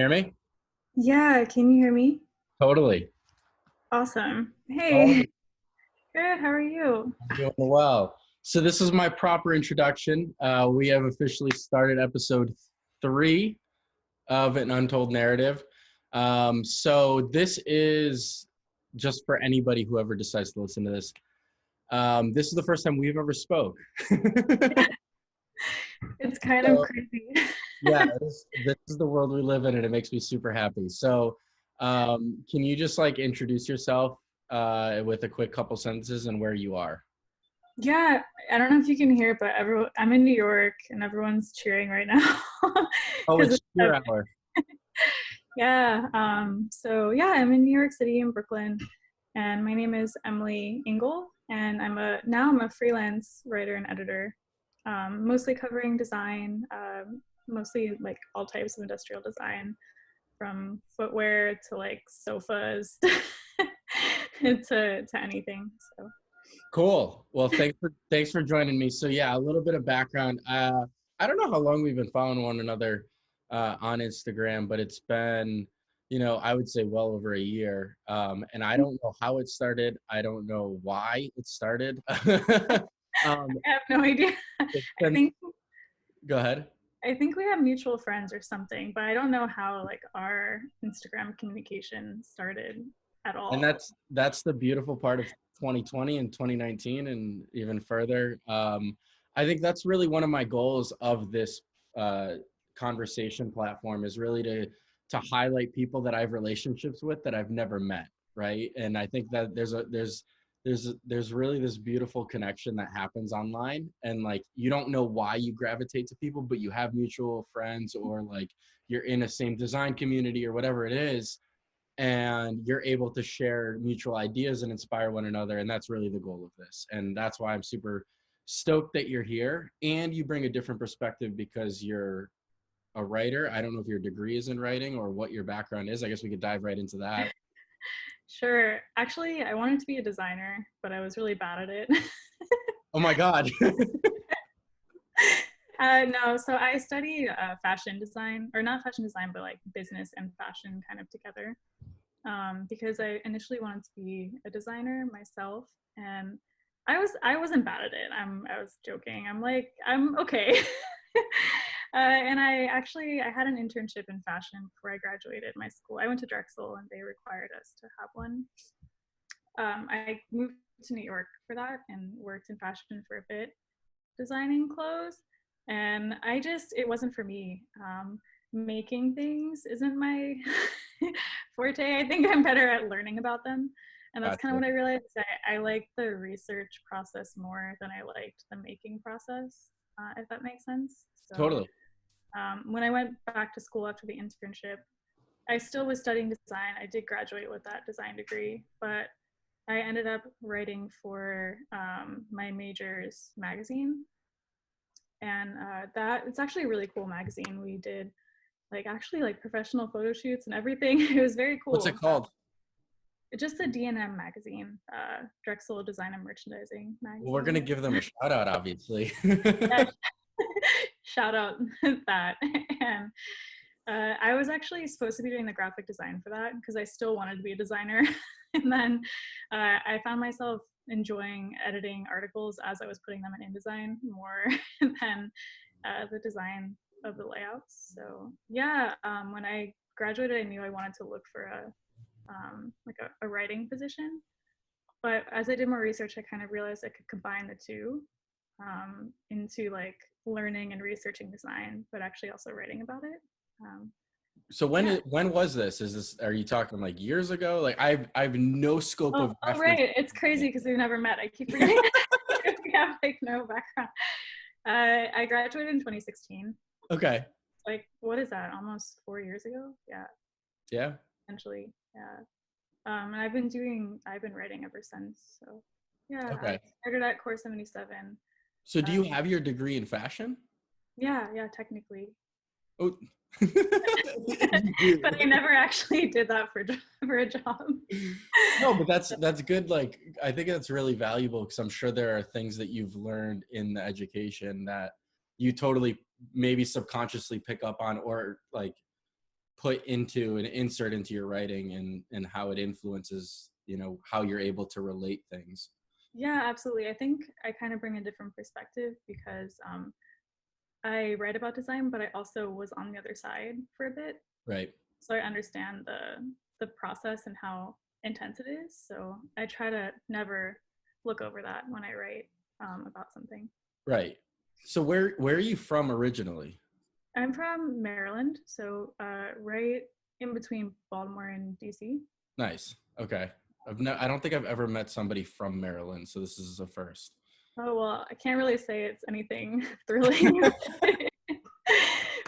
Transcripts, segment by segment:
hear me? Yeah, can you hear me? Totally. Awesome. How are Hey, you? good. How are you? I'm doing well. So this is my proper introduction. We have officially started episode 3 of an Untold narrative. So this is just for anybody who ever decides to listen to this. This is the first time we've ever spoke. It's kind of So crazy. yeah, this is the world we live in, and it makes me super happy. So can you just like introduce yourself with a quick couple sentences and where you are? Yeah, I don't know if you can hear, but I'm in New York and everyone's cheering right now Oh, because it's it's cheer hour. yeah. So yeah, I'm in New York City in Brooklyn, and my name is Emily Engle, and I'm a freelance writer and editor, mostly covering design, mostly like all types of industrial design, from footwear to like sofas to anything. So Cool. Well, thanks for joining me. So yeah, a little bit of background. I don't know how long we've been following one another on Instagram, but it's been, I would say well over a year. And I don't know how it started. I don't know why it started. um, I have no idea. it's I been. think Go ahead. I think we have mutual friends or something, but I don't know how like our Instagram communication started at And all. that's the beautiful part of 2020 and 2019 and even further. I think that's really one of my goals of this uh, conversation platform is really to highlight people that I have relationships with that I've never met, right? And I think that there's really this beautiful connection that happens online, and like you don't know why you gravitate to people, but you have mutual friends or like you're in a same design community or whatever it is, and you're able to share mutual ideas and inspire one another. And that's really the goal of this. And that's why I'm super stoked that you're here, and you bring a different perspective because you're a writer. I don't know if your degree is in writing or what your background is. I guess we could dive right into that. Sure. Actually, I wanted to be a designer, but I was really bad at it. Oh my God. No, so I studied fashion design, or not fashion design, but like business and fashion kind of together. Because I initially wanted to be a designer myself, and I wasn't bad at it. I was joking. I'm okay. And I had an internship in fashion before I graduated my school. I went to Drexel, and they required us to have one. I moved to New York for that and worked in fashion for a bit, designing clothes. And it wasn't for me. Making things isn't my forte. I think I'm better at learning about them. And that's kind of Gotcha. what I realized. I like the research process more than I liked the making process, if that makes sense. So Totally. when I went back to school after the internship, I still was studying design. I did graduate with that design degree, but I ended up writing for my major's magazine, and that it's actually a really cool magazine. We did like professional photo shoots and everything. It was very What's it cool. called? It's just a D&M magazine, Drexel Design and Merchandising Well, we're going to magazine. give them a shout out, obviously. Yeah, shout out that. And I was actually supposed to be doing the graphic design for that because I still wanted to be a designer. And then I found myself enjoying editing articles as I was putting them in InDesign more than the design of the layouts. So yeah, when I graduated, I knew I wanted to look for a writing position. But as I did more research, I kind of realized I could combine the two into like learning and researching design, but actually also writing about it. Um, So yeah. when was this? Are you talking like years ago? Like I've no scope of Oh, reference. right. It's crazy because we've never met. I keep forgetting we have like no background. I graduated in 2016. Okay. Like, what is that? Almost 4 years ago? Yeah, Yeah. essentially. Yeah. And I've been writing ever since. So yeah, I Okay. started at Core77. So do you Um, have your degree in fashion? yeah, technically. Oh, you But I do. never actually did that for a job. No, but that's good. Like, I think that's really valuable because I'm sure there are things that you've learned in the education that you totally maybe subconsciously pick up on or like put into and insert into your writing and how it influences, you know, how you're able to relate things. Yeah, absolutely. I think I kind of bring a different perspective because I write about design, but I also was on the other side for a bit. Right. So I understand the process and how intense it is. So I try to never look over that when I write about something. Right. So where are you from originally? I'm from Maryland, so right in between Baltimore and DC. Nice. Okay. I don't think I've ever met somebody from Maryland, so this is a first. Oh, well, I can't really say it's anything thrilling.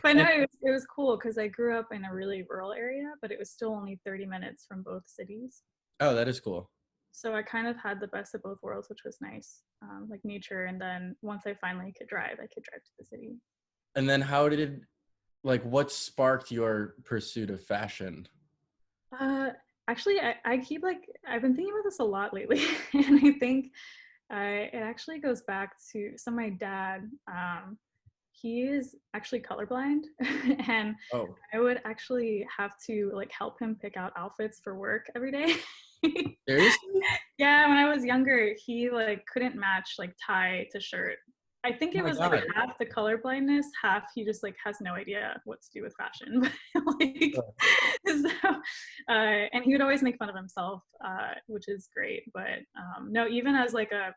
But no, it was cool because I grew up in a really rural area, but it was still only 30 minutes from both cities. Oh, that is cool. So I kind of had the best of both worlds, which was nice, like nature. And then once I finally could drive, I could drive to the city. And then how did, like, what sparked your pursuit of fashion? Uh, Actually, I keep I've been thinking about this a lot lately, and I think it actually goes back to my dad. He is actually colorblind, and Oh, I would actually have to like help him pick out outfits for work every day. seriously? Yeah, when I was younger, he like couldn't match like tie to shirt. I think Oh it my was like God. half the color blindness, half he just like has no idea what to do with fashion. Like, Oh, so, and he would always make fun of himself, which is great. But no, even as like a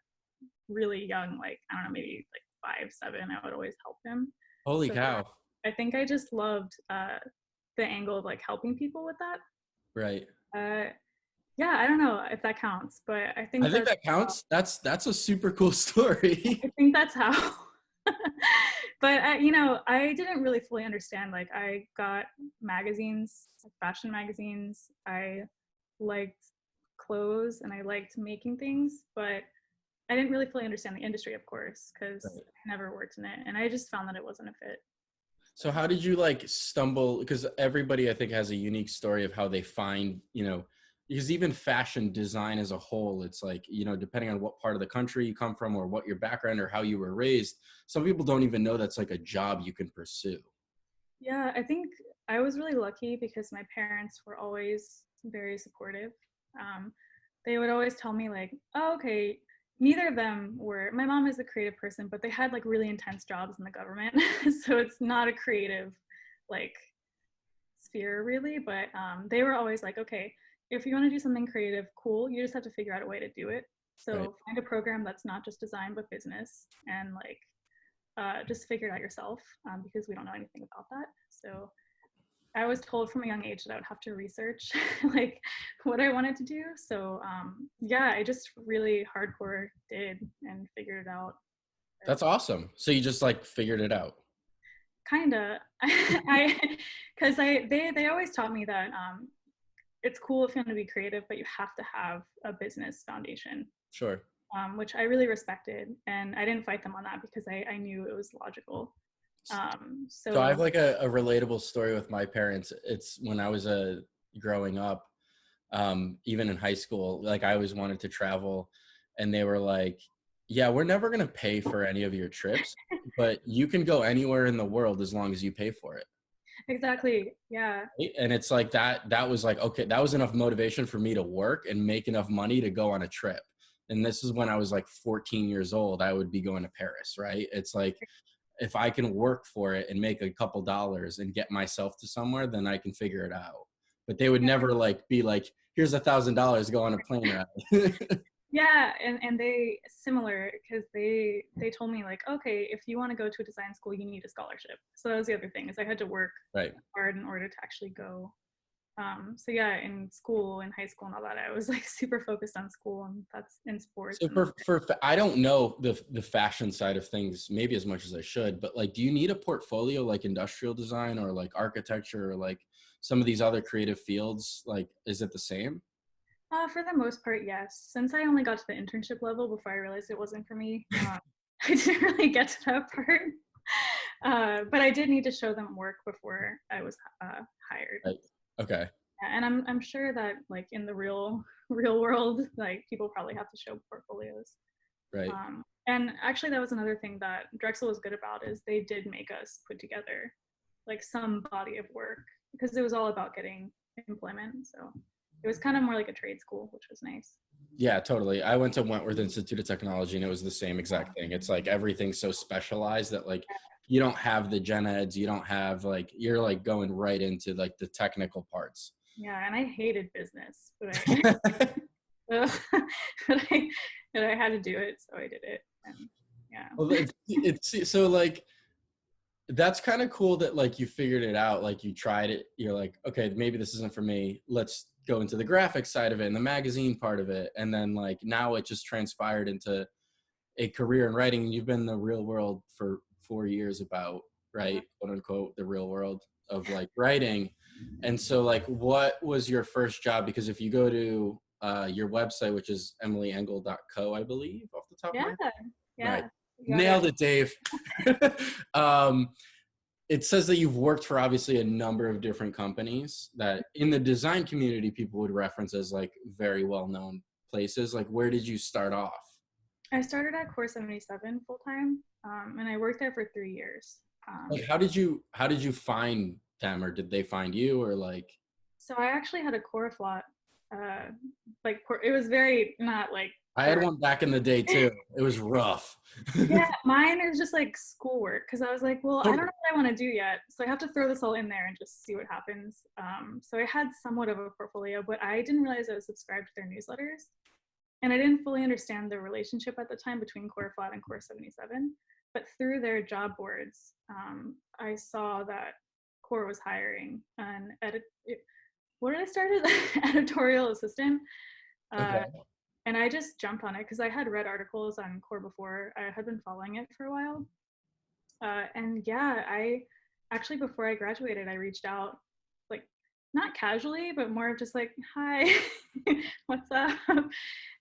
really young, like I don't know, maybe like 5, 7, I would always help him. holy So cow. I think I just loved the angle of like helping people with that. Right. Uh, yeah, I don't know if that counts, but I I think think that's that counts. That's a super cool story. I think that's how. But you know, I didn't really fully understand. Like, I got magazines, like fashion magazines. I liked clothes and I liked making things, but I didn't really fully understand the industry, of course, because Right. I never worked in it, and I just found that it wasn't a fit. So how did you like stumble? Because everybody I think has a unique story of how they find, you know, because even fashion design as a whole, it's like, you know, depending on what part of the country you come from or what your background or how you were raised, some people don't even know that's like a job you can pursue. Yeah, I think I was really lucky because my parents were always very supportive. Um, they would always tell me like, "Oh, okay." Neither of them were. My mom is a creative person, but they had like really intense jobs in the government, so it's not a creative like sphere really. But they were always like, "Okay, if you want to do something creative, cool. You just have to figure out a way to do it. Right. So find a program that's not just design but business, and like just figure it out yourself because we don't know anything about that." So I was told from a young age that I would have to research like what I wanted to do. So yeah, I just really hardcore did and figured it out. That's awesome. So you just like figured it out. Kinda, I because they always taught me that it's cool if you want to be creative, but you have to have a business foundation, Sure. which I really respected, and I didn't fight them on that because I knew it was logical. So I have So like a relatable story with my parents. It's when I was growing up, even in high school, like I always wanted to travel, and they were like, "Yeah, we're never gonna pay for any of your trips, but you can go anywhere in the world as long as you pay for it." exactly, yeah. Right? And it's like that. That was like, okay, that was enough motivation for me to work and make enough money to go on a trip. And this is when I was like 14 years old. I would be going to Paris, right? It's like if I can work for it and make a couple dollars and get myself to somewhere, then I can figure it out. But they would never like be like, here's $1,000, go on a plane ride. Yeah, and they similar because they told me like, okay, if you want to go to a design school, you need a scholarship. So that was the other thing is I had to work Right. hard in order to actually go. So yeah, in school, in high school, and all that, I was like super focused on school, and that's in sports. So And that's I don't know the fashion side of things maybe as much as I should, but like, do you need a portfolio like industrial design or like architecture or like some of these other creative fields? Like, is it the same? for the most part, yes. Since I only got to the internship level before I realized it wasn't for me, I didn't really get to that part. But I did need to show them work before I was hired. Right. Okay. And I'm sure that like in the real world, like people probably have to show portfolios. Right. And actually, that was another thing that Drexel was good about is they did make us put together like some body of work. because it was all about getting employment. So it was kind of more like a trade school, which was nice. Yeah, totally. I went to Wentworth Institute of Technology and it was the same exact thing. It's like everything's so specialized that like you don't have the gen eds, you don't have like, you're like going right into like the technical parts. Yeah, and I hated business, but but I had to do it, so I did it. And yeah. Well, it's so like that's kind of cool that like you figured it out, like you tried it, you're like, okay, maybe this isn't for me, let's go into the graphic side of it and the magazine part of it, and then like now it just transpired into a career in writing. You've been in the real world for 4 years, about, right, quote unquote, the real world of like writing. And so like what was your first job? Because if you go to your website, which is emilyengle.co, I believe, off the top of Yeah. my head. Yeah. Right. Nailed it, Dave. It says that you've worked for obviously a number of different companies that in the design community people would reference as like very well-known places. Like where did you start off? I started at Core77 full time, and I worked there for 3 years. Like how did you find them, or did they find you, or like? So I actually had a core flot. It was very not like. I had one back in the day too. It was rough. Yeah, mine is just like schoolwork, because I was like, well, I don't know Totally. what I want to do yet, so I have to throw this all in there and just see what happens. So I had somewhat of a portfolio, but I didn't realize I was subscribed to their newsletters, and I didn't fully understand the relationship at the time between Core Flat and Core77. But through their job boards, I saw that Core was hiring an what did I start as? Editorial assistant. Uh, Okay. and I just jumped on it because I had read articles on Core before. I had been following it for a while. And yeah, I actually, before I graduated, I reached out, like, not casually, but more of just like, hi, what's up?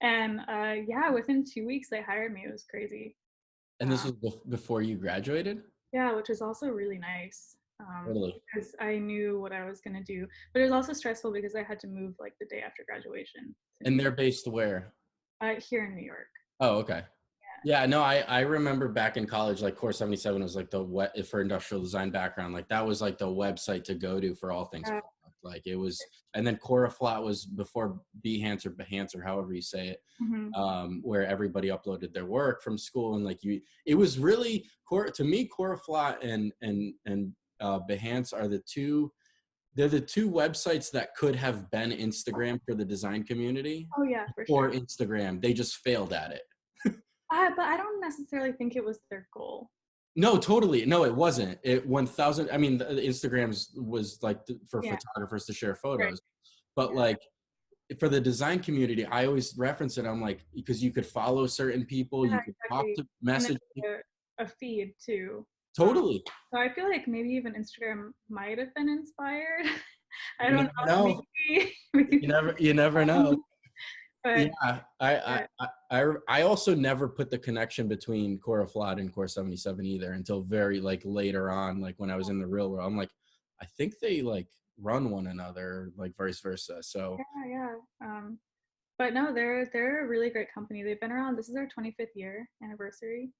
And yeah, within 2 weeks, they hired me. It was crazy. And this was before you graduated? Yeah, which is also really nice, Totally. because I knew what I was going to do. But it was also stressful because I had to move like the day after graduation to New And they're York. based where? Here in New York. Oh, okay. Yeah, no, I remember back in college, like Core77 was like for industrial design background, like that was like the website to go to for all things Yeah. product. Like it was, and then Coraflat was before Behance or however you say it, Mhm. where everybody uploaded their work from school, and like it was really to me, Coraflat and Behance are they're the two websites that could have been Instagram for the design community, Oh yeah, for or sure. Instagram. They just failed at it. But I don't necessarily think it was their goal. No, totally. No, it wasn't. It 1000. I mean, the Instagrams was like for Yeah, photographers to share right. photos, but Yeah, like for the design community, I always reference it. I'm like, because you could follow certain people, yeah, you could talk exactly. to And message. there's a feed too. Um, Totally. so I feel like maybe even Instagram might have been inspired. I You don't never know. know. Maybe, You never know. Yeah, but I also never put the connection between Coraflat and Core77 either until very like later on, like when I was in the real world. I'm like, I think they like run one another, like vice versa. So yeah. But no, they're a really great company. They've been around. This is their 25th year anniversary.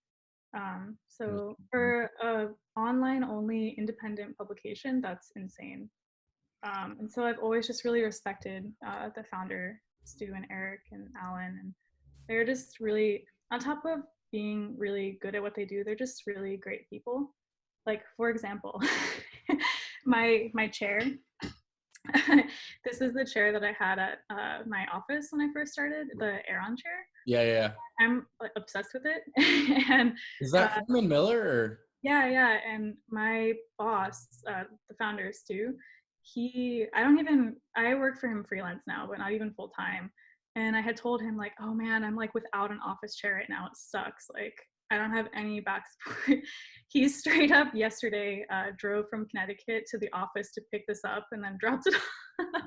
So for a online only independent publication, that's insane. And so I've always just really respected the founder, Stu and Eric and Alan, and they're just really, on top of being really good at what they do, they're just really great people. Like, for example, my chair. This is the chair that I had at my office when I first started, the Aeron chair. yeah. I'm like, obsessed with it. And Is that Foreman Miller or? yeah. And my boss, the founder, Stu, I work for him freelance now, but not even full time. And I had told him, like, oh man, I'm like without an office chair right now. It sucks. Like, I don't have any back support. He straight up yesterday drove from Connecticut to the office to pick this up and then dropped it off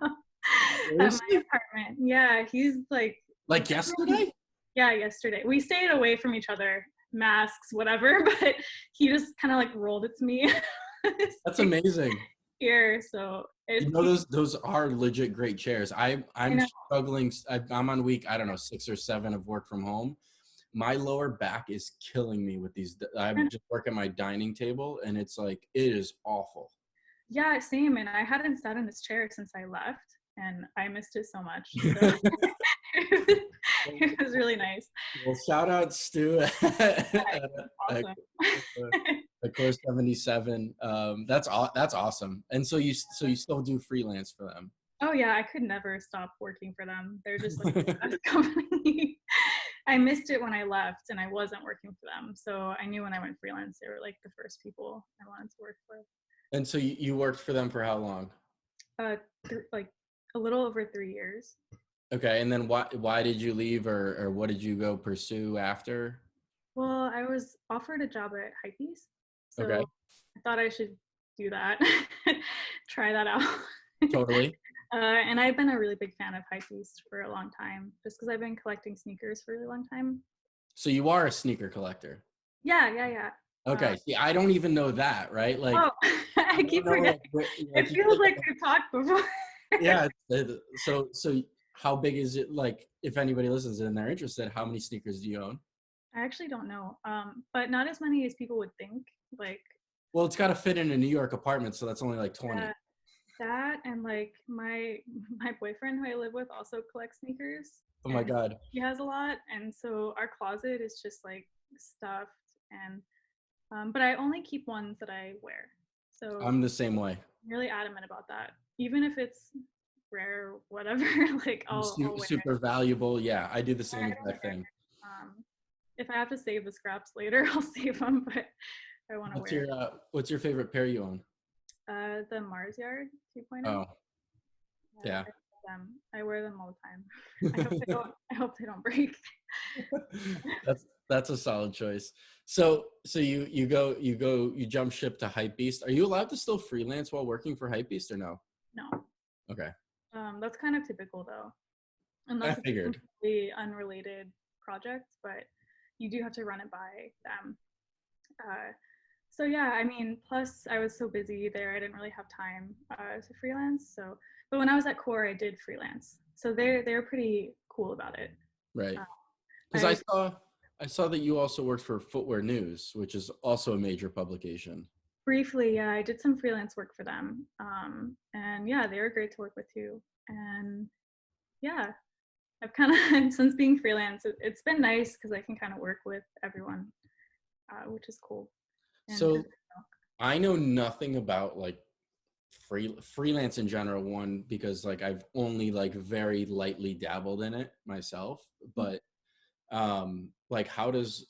at my Seriously? apartment. Yeah, he's Like yesterday? yeah, yesterday. We stayed away from each other, masks, whatever, but he just kind of like rolled it to me. That's amazing. Here, so You know, those are legit great chairs. I'm I know. struggling. I'm on week, I don't know, 6 or 7 of work from home. My lower back is killing me with these. I just work at my dining table, and it's like it is awful. Yeah, same. And I hadn't sat in this chair since I left, and I missed it so much. So it was really nice. Well, shout out Stu at, at, Awesome. at Core77. That's awesome. And so you still do freelance for them. Oh yeah, I could never stop working for them. They're just like the best company. I missed it when I left and I wasn't working for them. So I knew when I went freelance, they were like the first people I wanted to work for. And so you worked for them for how long? Like a little over 3 years. Okay, and then why did you leave, or what did you go pursue after? Well, I was offered a job at Hypebeast, Okay, so I thought I should do that, try that out. totally. And I've been a really big fan of Hypebeast for a long time, just because I've been collecting sneakers for a really long time. So you are a sneaker collector. Yeah. Okay, see, I don't even know that, right? Like, Oh, I keep forgetting. It feels like we've talked before. Yeah. So how big is it? Like, if anybody listens and they're interested, how many sneakers do you own? I actually don't know, but not as many as people would think. Like, Well, it's got to fit in a New York apartment, so that's only like 20. that and like my boyfriend who I live with also collects sneakers. Oh my And God. he has a lot, and so our closet is just like stuffed. And but I only keep ones that I wear. So I'm the same way. I'm really adamant about that. Even if it's rare or whatever, like I'll wear it. Super valuable. Yeah, I do the I same don't exact care. thing. If I have to save the scraps later, I'll save them, but I want to wear What's your favorite pair you own? the Mars Yard 2.0. Oh, yeah. I wear them all the time. I hope they don't break. That's a solid choice. So you jump ship to Hypebeast. Are you allowed to still freelance while working for Hypebeast or no? No. Okay. That's kind of typical though, I unless it's a figured. completely unrelated project, but you do have to run it by them. So yeah, I mean, plus I was so busy there, I didn't really have time to freelance. So, but when I was at Core, I did freelance. So they're pretty cool about it. Right. Uh, Because I I saw that you also worked for Footwear News, which is also a major publication. briefly, yeah, I did some freelance work for them, and yeah, they were great to work with too. And yeah, I've kind of since being freelance, it's been nice because I can kind of work with everyone, which is cool. And So I know nothing about like freelance in general, one, because like I've only like very lightly dabbled in it myself, but like how does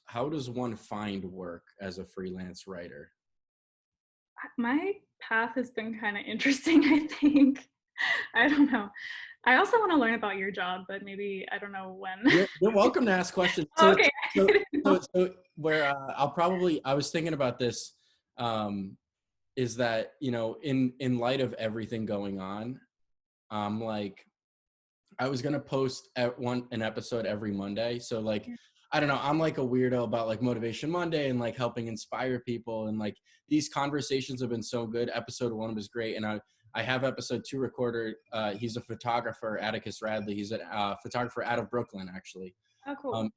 one find work as a freelance writer? my path has been kind of interesting, I think. I don't know. I also want to learn about your job, but maybe I don't know when. You're welcome to ask questions. Oh, okay. So where I was thinking about this, is that, you know, in light of everything going on, like I was gonna post an episode every Monday. So like, I don't know, I'm like a weirdo about like Motivation Monday and like helping inspire people, and like these conversations have been so good. Episode 1 was great, and I have episode 2 recorded. He's a photographer, Atticus Radley. He's a photographer out of Brooklyn, actually. Oh, cool. And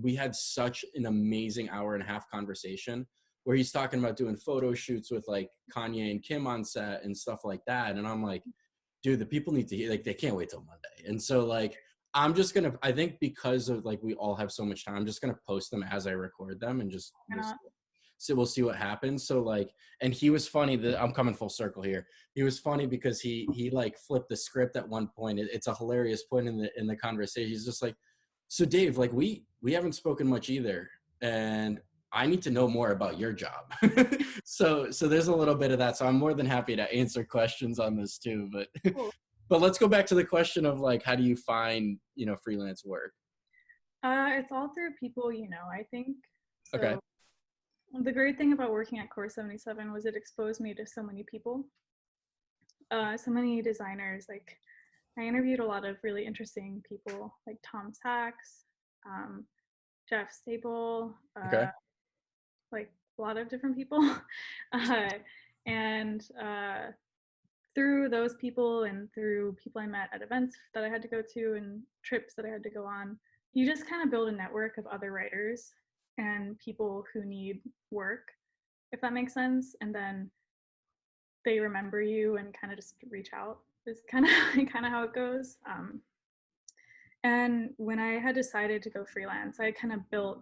we had such an amazing hour and a half conversation where he's talking about doing photo shoots with like Kanye and Kim on set and stuff like that. And I'm like, dude, the people need to hear, like, they can't wait till Monday. And so like, I think because of like, we all have so much time, I'm just going to post them as I record them and just, so we'll see what happens. So like, and he was funny that I'm coming full circle here. He was funny because he like flipped the script at one point. It's a hilarious point in the conversation. He's just like, so Dave, like we haven't spoken much either. And I need to know more about your job. So there's a little bit of that. So I'm more than happy to answer questions on this too. But Cool. but let's go back to the question of like, how do you find, you know, freelance work? It's all through people, I think. Okay. So the great thing about working at Core77 was it exposed me to so many people, so many designers. Like I interviewed a lot of really interesting people, like Tom Sachs, um, Jeff Staple, Okay. like a lot of different people. And through those people and through people I met at events that I had to go to and trips that I had to go on, you just kind of build a network of other writers and people who need work, if that makes sense. And then they remember you and kind of just reach out is kind of kind of how it goes. And when I had decided to go freelance, I kind of built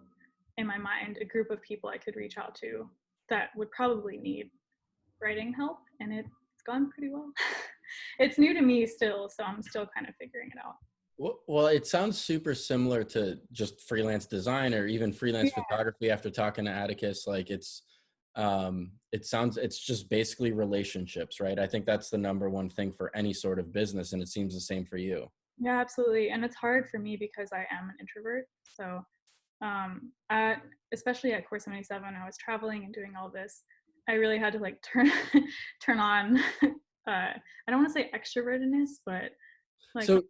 in my mind a group of people I could reach out to that would probably need writing help, and it's gone pretty well. It's new to me still, so I'm still kind of figuring it out. Well, it sounds super similar to just freelance design or even freelance Yeah, photography after talking to Atticus. Like it's just basically relationships, right? I think that's the number one thing for any sort of business. And it seems the same for you. yeah, absolutely. And it's hard for me because I am an introvert. So, at especially at Core77, I was traveling and doing all this. I really had to like turn on. I don't want to say extrovertedness, but like So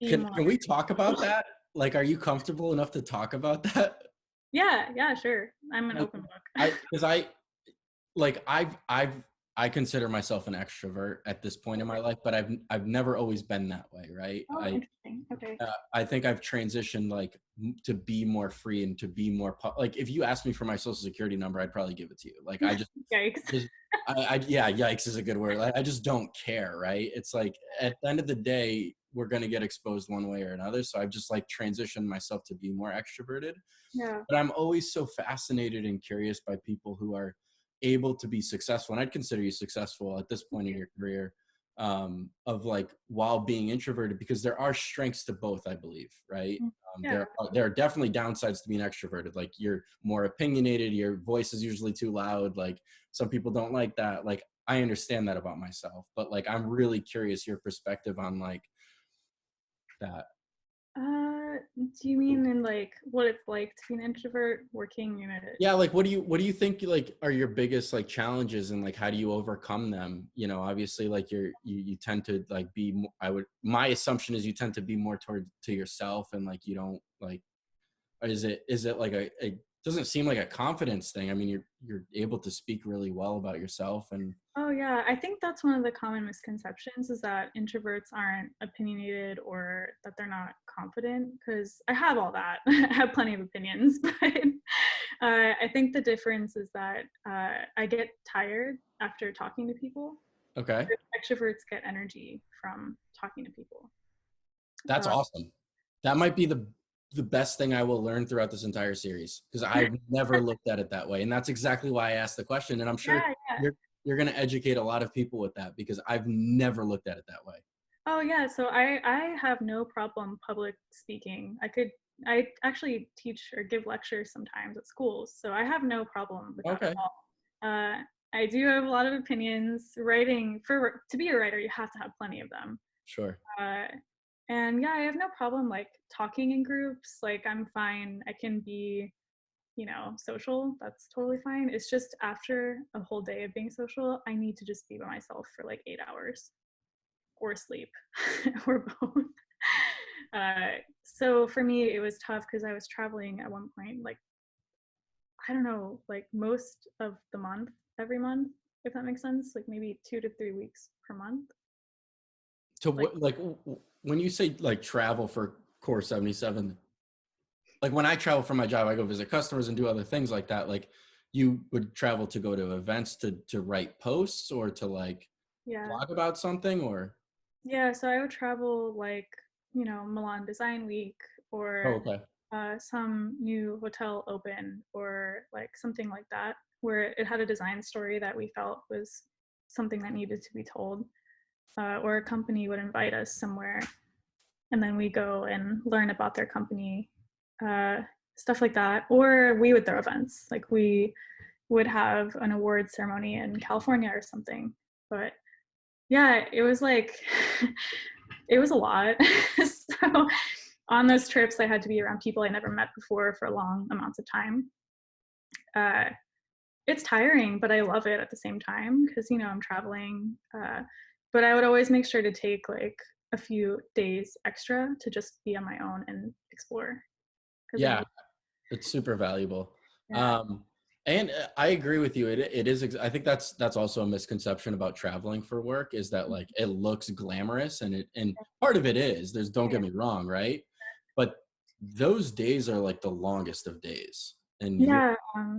be can, more. can we talk about that? Like, are you comfortable enough to talk about that? Yeah, yeah, sure. I'm an Like, open book. because like I consider myself an extrovert at this point in my life, but I've never always been that way, right? Oh, interesting. Okay. I think I've transitioned like to be more free and to be more like if you asked me for my social security number, I'd probably give it to you. Like Yikes. just yeah, yikes is a good word. I just don't care, right? It's like at the end of the day, we're gonna get exposed one way or another. So I've just like transitioned myself to be more extroverted. Yeah. But I'm always so fascinated and curious by people who are able to be successful, and I'd consider you successful at this point in your career, of like while being introverted, because there are strengths to both, I believe, right? Yeah. There are definitely downsides to being extroverted. Like you're more opinionated, your voice is usually too loud. Like some people don't like that. Like I understand that about myself, but like I'm really curious your perspective on like that. Do you mean in like what it's like to be an introvert working in a Yeah, like what do you think like are your biggest like challenges, and like how do you overcome them? You know, obviously like you tend to like be I would, my assumption is you tend to be more toward to yourself, and like you don't like, is it like a doesn't seem like a confidence thing. I mean, you're able to speak really well about yourself, and Oh yeah, I think that's one of the common misconceptions is that introverts aren't opinionated or that they're not confident because I have all that. I have plenty of opinions, but I think the difference is that I get tired after talking to people. okay. Extroverts get energy from talking to people. That's So awesome. That might be the best thing I will learn throughout this entire series, because I've never looked at it that way. And that's exactly why I asked the question. And I'm sure yeah, yeah. you're going to educate a lot of people with that, because I've never looked at it that way. Oh yeah, so I have no problem public speaking. I actually teach or give lectures sometimes at schools, so I have no problem with that at Okay. all. I do have a lot of opinions. Writing for to be a writer, you have to have plenty of them. Sure. Uh, and yeah, I have no problem like talking in groups. Like I'm fine. I can be, social. That's totally fine. It's just after a whole day of being social, I need to just be by myself for like 8 hours or sleep or both. So for me, it was tough because I was traveling at one point, like, I don't know, like most of the month, every month, if that makes sense, like maybe 2 to 3 weeks per month. So Like, what, like when you say like travel for Core 77, like when I travel for my job, I go visit customers and do other things like that. Like you would travel to go to events to write posts or to like yeah. blog about something, or? Yeah. So I would travel like, Milan Design Week Oh, or okay. some new hotel open or like something like that, where it had a design story that we felt was something that needed to be told. Or a company would invite us somewhere and then we go and learn about their company, uh, stuff like that. Or we would throw events, like we would have an award ceremony in California or something. But yeah, it was like, it was a lot. So on those trips, I had to be around people I never met before for long amounts of time. Uh, it's tiring, but I love it at the same time because, I'm traveling. But I would always make sure to take like a few days extra to just be on my own and explore because I Yeah, need, it's super valuable. yeah. Um, and I agree with you. It is. I think that's also a misconception about traveling for work, is that like it looks glamorous, and part of it is. There's, don't Yeah. get me wrong, right? But those days are like the longest of days, and you're Yeah.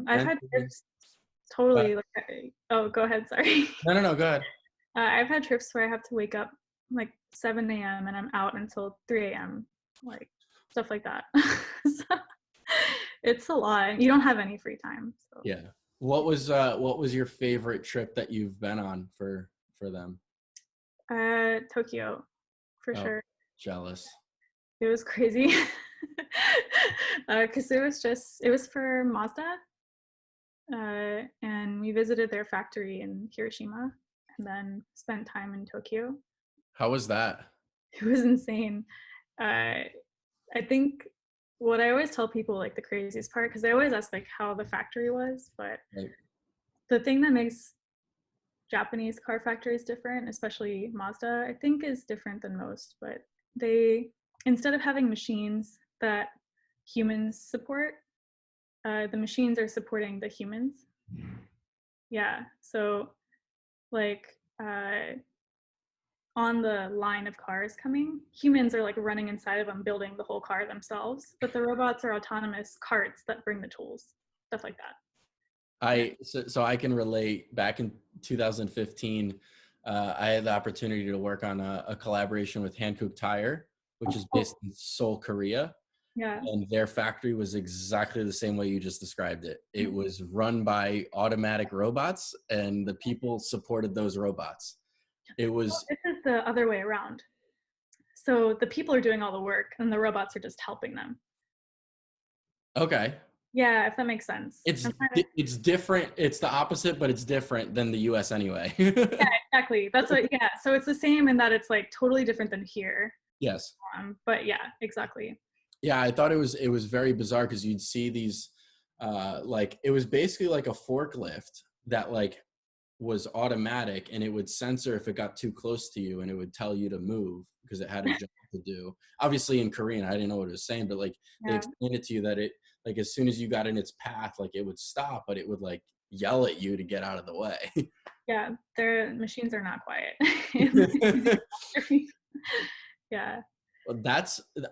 I've spent had doing. trips. totally. Like, oh, go ahead. Sorry. No, go ahead. I've had trips where I have to wake up like 7 a.m. and I'm out until 3 a.m. Like stuff like that. So, it's a lot. You don't have any free time. So. Yeah. What was your favorite trip that you've been on for them? Tokyo, for Oh, sure. jealous. It was crazy. Because it was for Mazda. And we visited their factory in Hiroshima and then spent time in Tokyo. How was that? It was insane. Uh, I think what I always tell people, like the craziest part, because they always ask like how the factory was, but Like, the thing that makes Japanese car factories different, especially Mazda, I think is different than most, but they, instead of having machines that humans support, the machines are supporting the humans. Yeah, so like on the line of cars coming, humans are like running inside of them, building the whole car themselves, but the robots are autonomous carts that bring the tools, stuff like that. Yeah. So I can relate. Back in 2015, I had the opportunity to work on a collaboration with Hankook Tire, which is Oh, based in Seoul, Korea. yeah. And their factory was exactly the same way you just described it. It was run by automatic robots, and the people supported those robots. It was This is the other way around. So the people are doing all the work and the robots are just helping them. okay. Yeah, if that makes sense. It's different. It's the opposite, but it's different than the U.S. anyway. Yeah, exactly. That's what, yeah. So it's the same in that it's like totally different than here. Yes. But yeah, exactly. Yeah, I thought it was very bizarre because you'd see these, like it was basically like a forklift that like was automatic, and it would censor if it got too close to you, and it would tell you to move because it had a job to do. Obviously in Korean, I didn't know what it was saying, but like they Yeah. explained it to you that it, like as soon as you got in its path, like it would stop, but it would like yell at you to get out of the way. Yeah, their machines are not quiet. Yeah. Well,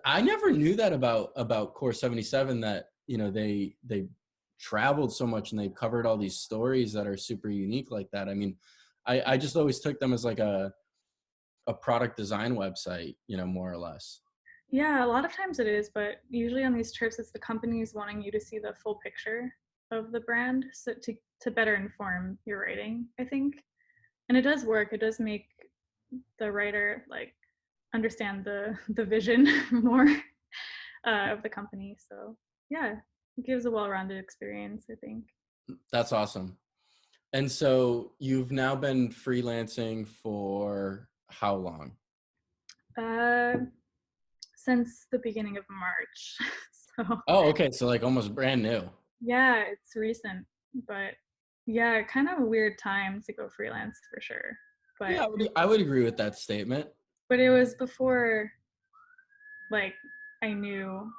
I never knew that about Core77, that they traveled so much and they covered all these stories that are super unique like that. I mean, I just always took them as like a product design website, more or less. Yeah, a lot of times it is, but usually on these trips, it's the companies wanting you to see the full picture of the brand, so to better inform your writing, I think. And it does work. It does make the writer like understand the vision more of the company. So yeah, it gives a well-rounded experience, I think. That's awesome. And so you've now been freelancing for how long? Uh, since the beginning of March. So Oh, okay. So like almost brand new. yeah, it's recent, but yeah, kind of a weird time to go freelance for sure. Yeah, But I would agree with that statement. it was before like I knew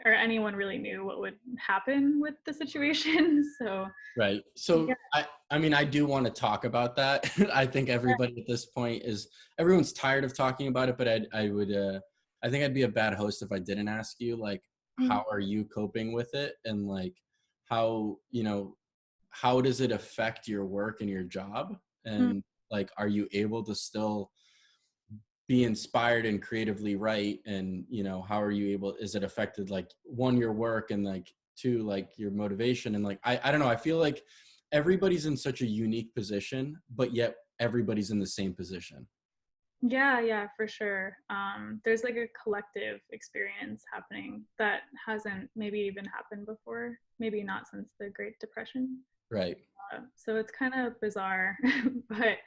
or anyone really knew what would happen with the situation. So Right. yeah, So I mean, I do want to talk about that. I think everybody at this point everyone's tired of talking about it, but I think I'd be a bad host if I didn't ask you, like, mm, how are you coping with it? And like, how, how does it affect your work and your job? mm, And like, are you able to still be inspired and creatively write? And how are you able, is it affected, like, one, your work, and like two, like your motivation? And like I don't know, I feel like everybody's in such a unique position, but yet everybody's in the same position. yeah, for sure. There's like a collective experience happening that hasn't maybe even happened before, maybe not since the Great Depression. Right. So it's kind of bizarre. But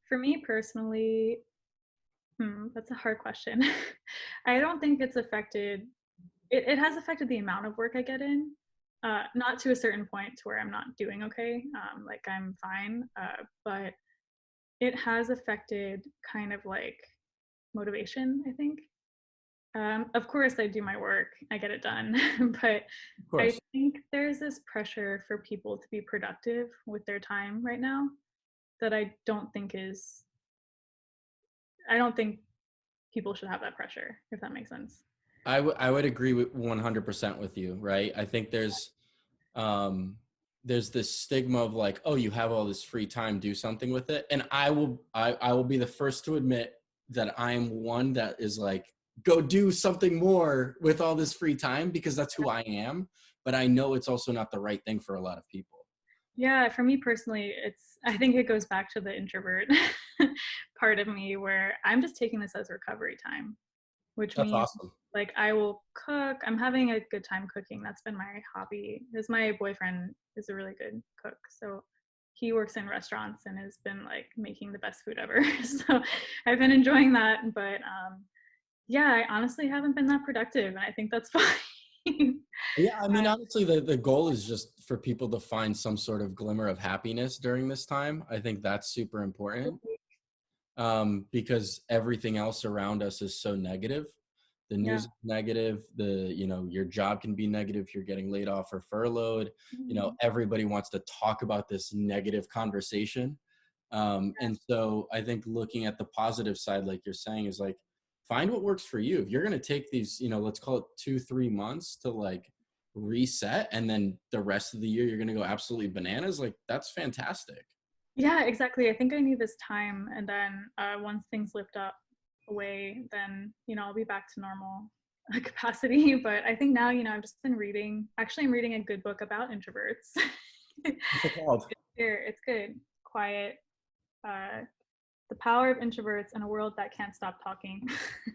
for me personally, that's a hard question. I don't think it's affected. It has affected the amount of work I get in, not to a certain point to where I'm not doing okay. Like I'm fine, but it has affected kind of like motivation, I think. Of course, I do my work, I get it done, but Of I course. think there's this pressure for people to be productive with their time right now that I don't think people should have that pressure, if that makes sense. I would agree with 100% with you, right? I think there's um there's this stigma of like, oh, you have all this free time, do something with it. And I will be the first to admit that I am one that is like, go do something more with all this free time, because that's who I am. But I know it's also not the right thing for a lot of people. Yeah, for me personally, I think it goes back to the introvert part of me where I'm just taking this as recovery time, which That's means awesome. like I will cook. I'm having a good time cooking. That's been my hobby. Because my boyfriend is a really good cook. So he works in restaurants and has been like making the best food ever. So I've been enjoying that. But yeah, I honestly haven't been that productive. And I think that's fine. Yeah, I mean, honestly, the goal is just for people to find some sort of glimmer of happiness during this time. I think that's super important, because everything else around us is so negative. The Yeah. news is negative. Your job can be negative if you're getting laid off or furloughed. Mhm. Everybody wants to talk about this negative conversation. And so I think looking at the positive side, like you're saying, is like, find what works for you. If you're going to take these, let's call it 2-3 months to like reset, and then the rest of the year, you're going to go absolutely bananas. Like, that's fantastic. Yeah, exactly. I think I need this time, and then once things lift up away, then I'll be back to normal capacity. But I think now, I've just been reading. Actually, I'm reading a good book about introverts. What's it called? It's good. Quiet. Uh, the power of introverts in a world that can't stop talking.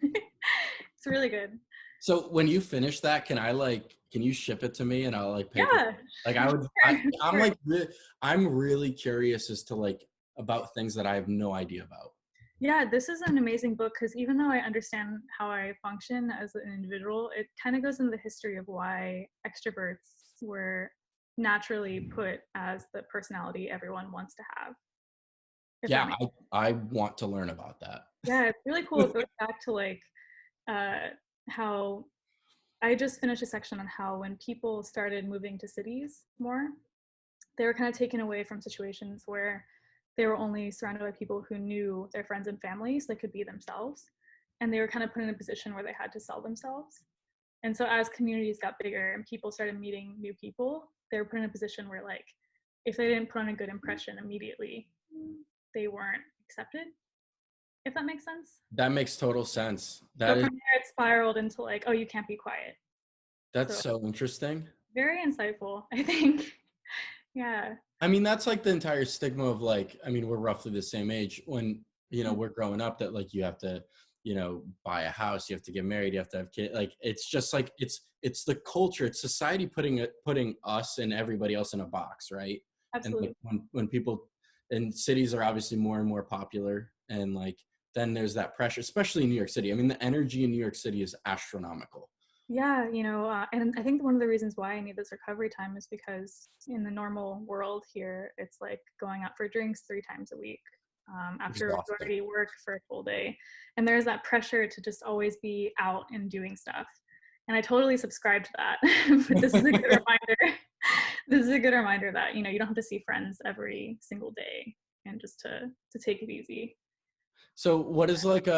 It's really good. So when you finish that, can you ship it to me and I'll like pay for it? Yeah, Like sure, I'm sure. like, I'm really curious as to like about things that I have no idea about. Yeah, this is an amazing book because even though I understand how I function as an individual, it kind of goes into the history of why extroverts were naturally put as the personality everyone wants to have. If that Yeah, makes I want to learn about that. Yeah, it's really cool. It goes back to like uh, how I just finished a section on how when people started moving to cities more, they were kind of taken away from situations where they were only surrounded by people who knew their friends and families, so they could be themselves. And they were kind of put in a position where they had to sell themselves. And so as communities got bigger and people started meeting new people, they were put in a position where like if they didn't put on a good impression immediately, they weren't accepted, if that makes sense. That makes total sense. So from there it spiraled into like, oh, you can't be quiet. That's So so interesting. very insightful, I think. Yeah. I mean, that's like the entire stigma of like, I mean, we're roughly the same age when, we're growing up, that like you have to, buy a house, you have to get married, you have to have kids. Like, it's just like, it's the culture, it's society putting us and everybody else in a box. Right. And like Absolutely. when people, and cities are obviously more and more popular, and like, then there's that pressure, especially in New York City. I mean, the energy in New York City is astronomical. Yeah, and I think one of the reasons why I need this recovery time is because in the normal world here, it's like going out for drinks 3 times a week after you Exhausting. already work for a full day. And there's that pressure to just always be out and doing stuff. And I totally subscribe to that. But this is a good reminder. This is a good reminder that, you don't have to see friends every single day and just to take it easy. So what is like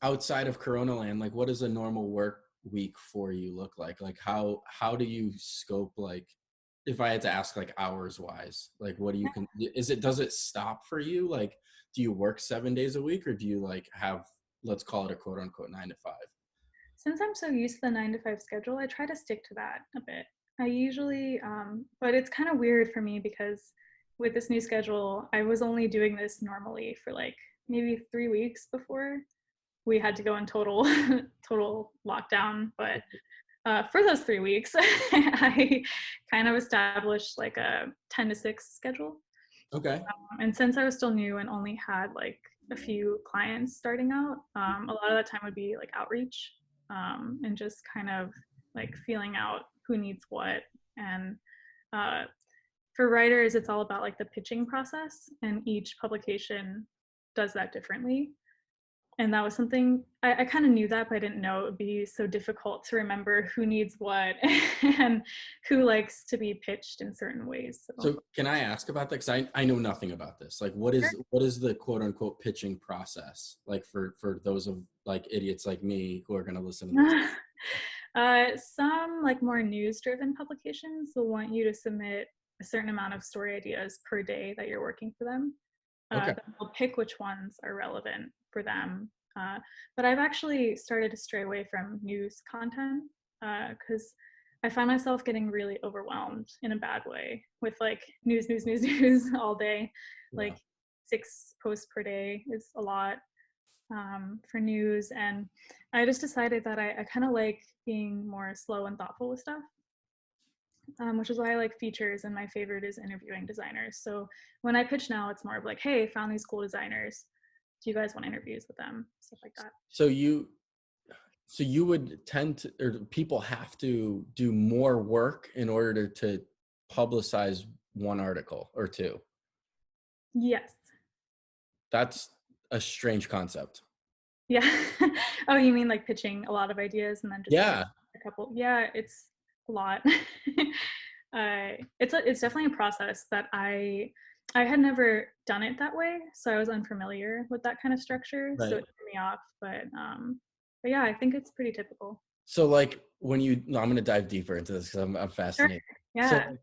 outside of Corona land, like what does a normal work week for you look like? Like how do you scope, like if I had to ask like hours wise, like what do you does it stop for you? Like do you work 7 days a week, or do you like have, let's call it a quote unquote 9 to 5? Since I'm so used to the 9 to 5 schedule, I try to stick to that a bit. I usually, but it's kind of weird for me because with this new schedule, I was only doing this normally for like maybe 3 weeks before we had to go in total total lockdown. But for those 3 weeks, I kind of established like a 10 to 6 schedule. Okay. And since I was still new and only had like a few clients starting out, a lot of that time would be like outreach and just kind of like feeling out who needs what. And uh, for writers, it's all about like the pitching process, and each publication does that differently. And that was something I kind of knew that, but I didn't know it would be so difficult to remember who needs what and who likes to be pitched in certain ways. So So can I ask about that? Because I know nothing about this. Like what is the quote unquote pitching process like for those of like idiots like me who are going to listen to this? some like more news driven publications will want you to submit a certain amount of story ideas per day that you're working for them. Okay. Then they'll pick which ones are relevant for them. But I've actually started to stray away from news content because I find myself getting really overwhelmed in a bad way with like news, news, news, news all day. Yeah. Like 6 posts per day is a lot for news. And I just decided that I kind of like being more slow and thoughtful with stuff. Which is why I like features, and my favorite is interviewing designers. So when I pitch now, it's more of like, hey, found these cool designers. Do you guys want interviews with them? Stuff like that. So you would tend to, or people have to do more work in order to publicize one article or two. Yes. That's a strange concept. Yeah. Oh, you mean like pitching a lot of ideas and then just like Yeah. a couple? Yeah, it's a lot. It's definitely a process that I had never done it that way, so I was unfamiliar with that kind of structure, so Right. it threw me off. But yeah, I think it's pretty typical. So like when you, no, I'm going to dive deeper into this because I'm Sure. fascinated. So Yeah. like,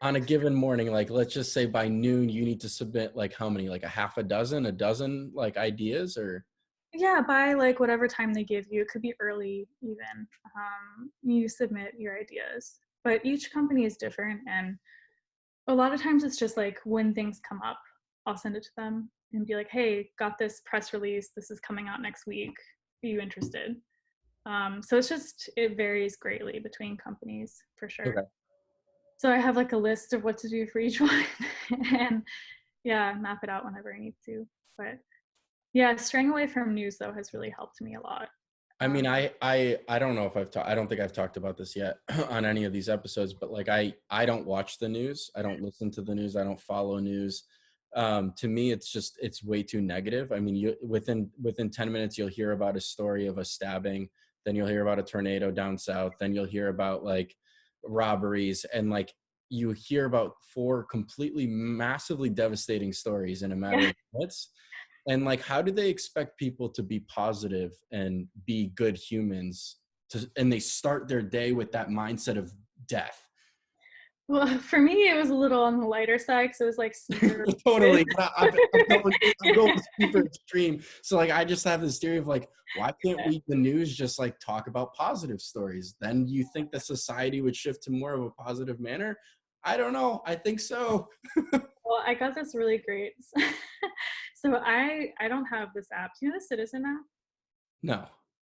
on a given morning, like let's just say by noon, you need to submit like how many, like a dozen like ideas or? Yeah, by like whatever time they give you, it could be early even. You submit your ideas, but each company is different, and a lot of times it's just like when things come up, I'll send it to them and be like, "Hey, got this press release. This is coming out next week. Are you interested?" So it varies greatly between companies for sure. Okay. So I have like a list of what to do for each one, and yeah, map it out whenever I need to. But yeah, straying away from news though has really helped me a lot. I mean, I don't know if I don't think I've talked about this yet on any of these episodes, but like I don't watch the news. I don't listen to the news. I don't follow news. To me, it's way too negative. I mean, within 10 minutes, you'll hear about a story of a stabbing. Then you'll hear about a tornado down south. Then you'll hear about like robberies, and like you hear about 4 completely massively devastating stories in a matter Yeah. of minutes. And like, how do they expect people to be positive and be good humans and they start their day with that mindset of death? Well, for me, it was a little on the lighter side because it was like super. Totally. I'm going super extreme. So like, I just have this theory of like, why can't the news just like talk about positive stories? Then you think the society would shift to more of a positive manner? I don't know. I think so. Well, I got this really great. So I don't have this app. Do you know the Citizen app? No.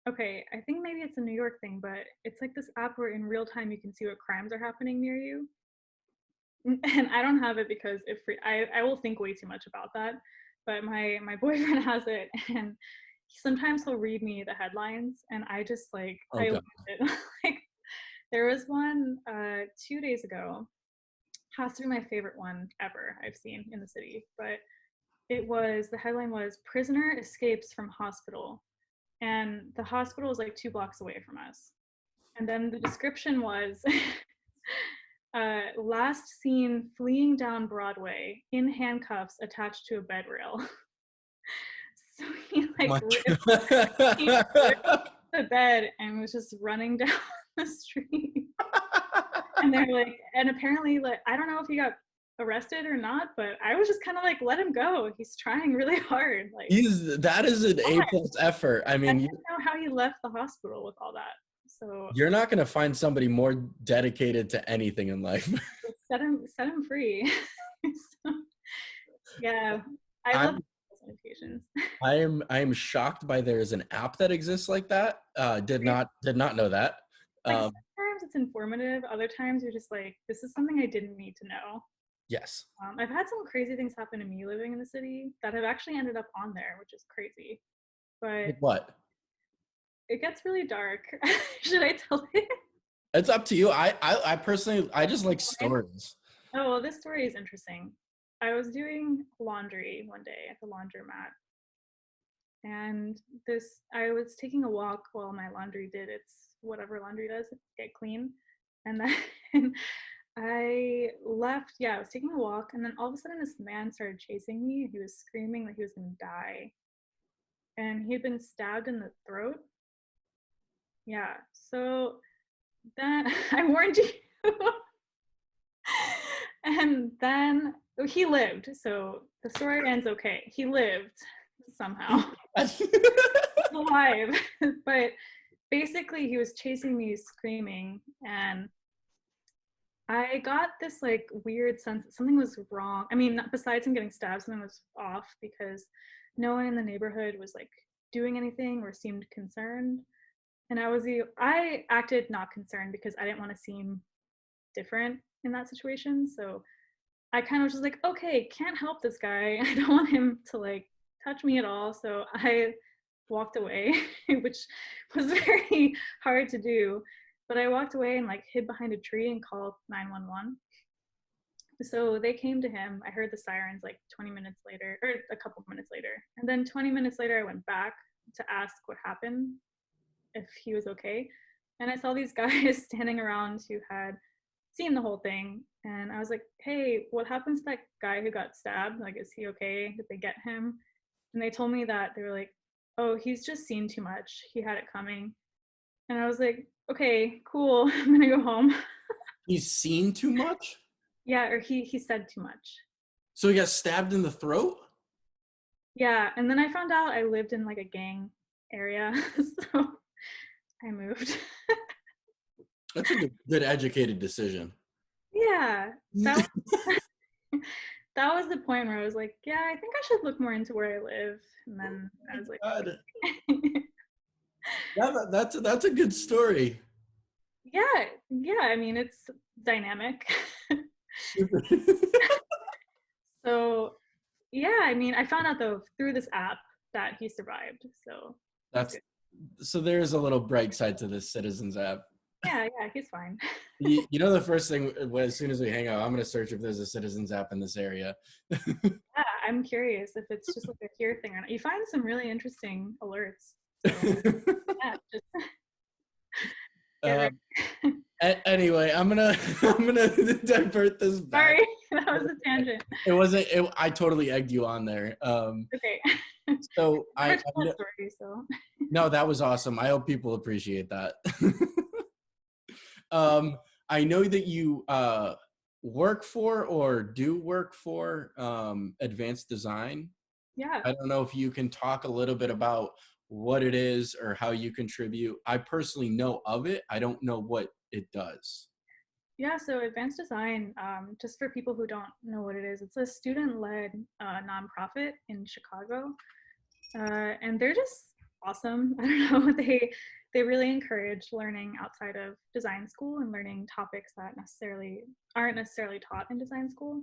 Okay, I think maybe it's a New York thing, but it's like this app where in real time you can see what crimes are happening near you. And I don't have it because I will think way too much about that. But my boyfriend has it, and sometimes he'll read me the headlines, and I just like I Okay. lose it. Like there was one 2 days ago. Has to be my favorite one ever I've seen in the city, but the headline was prisoner escapes from hospital, and the hospital is like 2 blocks away from us. And then the description was last seen fleeing down Broadway in handcuffs attached to a bed rail. So he like he ripped the bed and was just running down the street. And they're like, and apparently, like, I don't know if he got arrested or not, but I was just kind of like, let him go. He's trying really hard. Like, That is an A+ effort. I I mean, don't know how he left the hospital with all that. So you're not going to find somebody more dedicated to anything in life. set him free. So, yeah, I love I'm notifications. I am shocked by there is an app that exists like that. Did not know that. Like sometimes it's informative, other times you're just like, this is something I didn't need to know. Yes. I've had some crazy things happen to me living in the city that have actually ended up on there, which is crazy. But Like what? it gets really dark. Should I tell it? It's up to you. I personally I just like stories. Oh, well, this story is interesting. I was doing laundry one day at the laundromat, and I was taking a walk while my laundry did its whatever laundry does, get clean. And then I left, yeah, I was taking a walk, and then all of a sudden this man started chasing me. He was screaming that he was gonna die. And he had been stabbed in the throat. Yeah. So then I warned you. And then he lived. So the story ends okay. He lived somehow alive. But basically, he was chasing me screaming. And I got this like weird sense that something was wrong. I mean, besides him getting stabbed, something was off because no one in the neighborhood was like doing anything or seemed concerned. And I acted not concerned because I didn't want to seem different in that situation. So I kind of was just like, okay, can't help this guy. I don't want him to like touch me at all. So I walked away, which was very hard to do. But I walked away and like hid behind a tree and called 911. So they came to him. I heard the sirens like 20 minutes later, or a couple minutes later. And then 20 minutes later, I went back to ask what happened, if he was okay. And I saw these guys standing around who had seen the whole thing. And I was like, hey, what happened to that guy who got stabbed? Like, is he okay? Did they get him? And they told me that they were like, oh, he's just seen too much. He had it coming. And I was like, okay, cool. I'm going to go home. He's seen too much? Yeah, or he said too much. So he got stabbed in the throat? Yeah, and then I found out I lived in like a gang area, so I moved. That's a good educated decision. Yeah, that that was the point where I was like, yeah, I think I should look more into where I live. And then I was like, God. That's a good story. yeah, I mean, it's dynamic. Super. So, yeah, I mean, I found out though through this app that he survived. So That's so there's a little bright side to this Citizens app. yeah, he's fine. You know, the first thing, as soon as we hang out, I'm going to search if there's a Citizens app in this area. Yeah, I'm curious if it's just like a here thing or not. You find some really interesting alerts. So, yeah, just Anyway, I'm gonna divert this back. sorry, that was a tangent. It wasn't. I totally egged you on there. Okay. So story, so. No, that was awesome. I hope people appreciate that. I know that you work for or do work for advanced design. Yeah. I don't know if you can talk a little bit about what it is or how you contribute. I personally know of it. I don't know what it does. Yeah, so advanced design, just for people who don't know what it is, it's a student-led nonprofit in Chicago. And they're just awesome. I don't know, they really encourage learning outside of design school and learning topics that aren't necessarily taught in design school.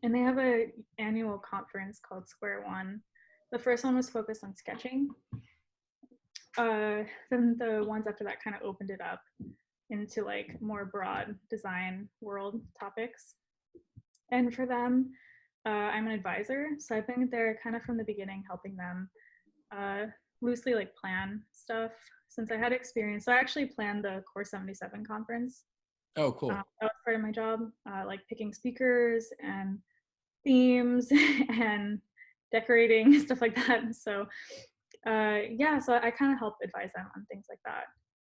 And they have a annual conference called Square One. The first one was focused on sketching. Then the ones after that kind of opened it up into like more broad design world topics. And for them, I'm an advisor. So I've been there kind of from the beginning, helping them loosely like plan stuff since I had experience. So I actually planned the Core77 conference. Oh, cool. That was part of my job, like picking speakers and themes and decorating, stuff like that. So yeah, so I kind of help advise them on things like that,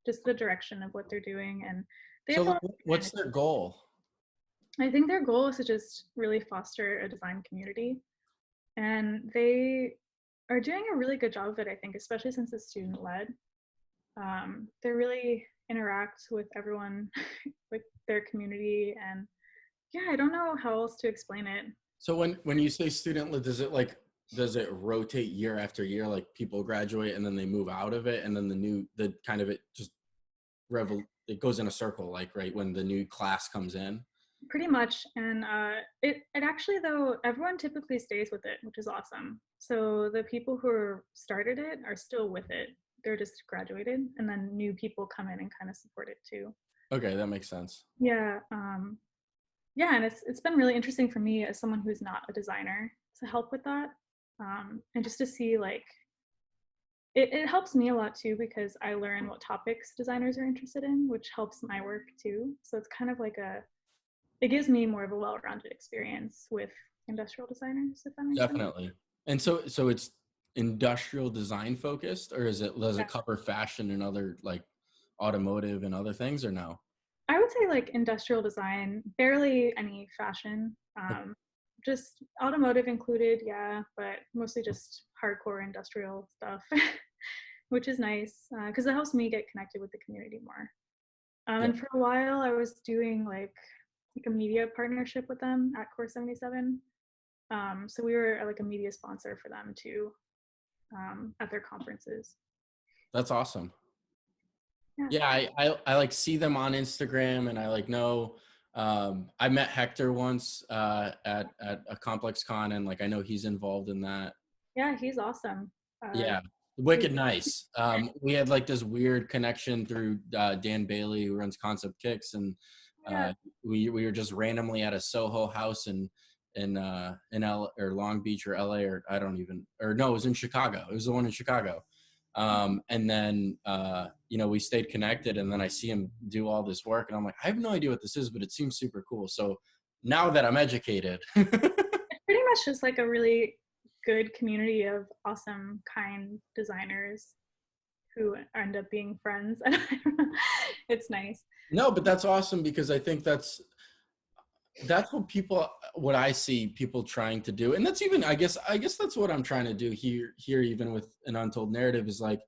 just the direction of what they're doing. And they so what's their goal? I think their goal is to just really foster a design community, and they are doing a really good job of it, I think, especially since it's student-led. They really interact with everyone, with their community, and yeah, I don't know how else to explain it. So when you say student-led, does it rotate year after year? Like people graduate and then they move out of it, and then the kind of it just it goes in a circle, like right when the new class comes in. Pretty much, and it actually though everyone typically stays with it, which is awesome. So the people who started it are still with it. They're just graduated, and then new people come in and kind of support it too. Okay, that makes sense. Yeah, yeah, and it's been really interesting for me as someone who's not a designer to help with that, and just to see like it helps me a lot too because I learn what topics designers are interested in, which helps my work too. So it's kind of like it gives me more of a well-rounded experience with industrial designers, if that makes sense. Definitely. And so it's industrial design focused, or does it cover fashion and other like automotive and other things, or no? I would say like industrial design, barely any fashion. Just automotive included, yeah, but mostly just hardcore industrial stuff, which is nice because it helps me get connected with the community more. Yeah, And for a while, I was doing like a media partnership with them at Core77. So we were like a media sponsor for them too at their conferences. that's awesome. Yeah. Yeah, I like see them on Instagram, and I like know. I met Hector once at a Complex Con, and like I know he's involved in that. Yeah, he's awesome. Uh, Yeah, he's, wicked nice. We had like this weird connection through Dan Bailey, who runs Concept Kicks, and yeah. we were just randomly at a Soho house in L or Long Beach or LA, or I don't even, or no, it was in Chicago. It was the one in Chicago. And then we stayed connected, and then I see him do all this work, and I'm like, I have no idea what this is, but it seems super cool. So now that I'm educated. It's pretty much just like a really good community of awesome, kind designers who end up being friends. It's nice. No, but that's awesome, because I think that's what I see people trying to do. And that's even, I guess that's what I'm trying to do here even with an Untold Narrative, is like,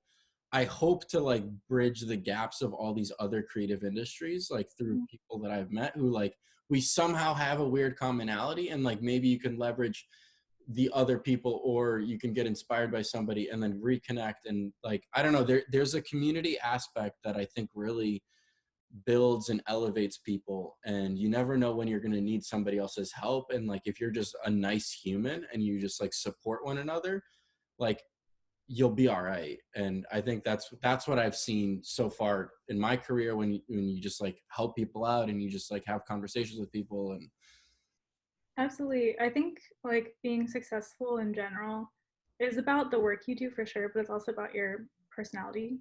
I hope to like bridge the gaps of all these other creative industries, like through people that I've met who like, we somehow have a weird commonality, and like maybe you can leverage the other people, or you can get inspired by somebody and then reconnect. And like, I don't know, there's a community aspect that I think really builds and elevates people, and you never know when you're going to need somebody else's help. And like, if you're just a nice human and you just like support one another, like, you'll be all right. And I think that's what I've seen so far in my career, when you just like help people out, and you just like have conversations with people. And Absolutely. I think like being successful in general is about the work you do for sure, but it's also about your personality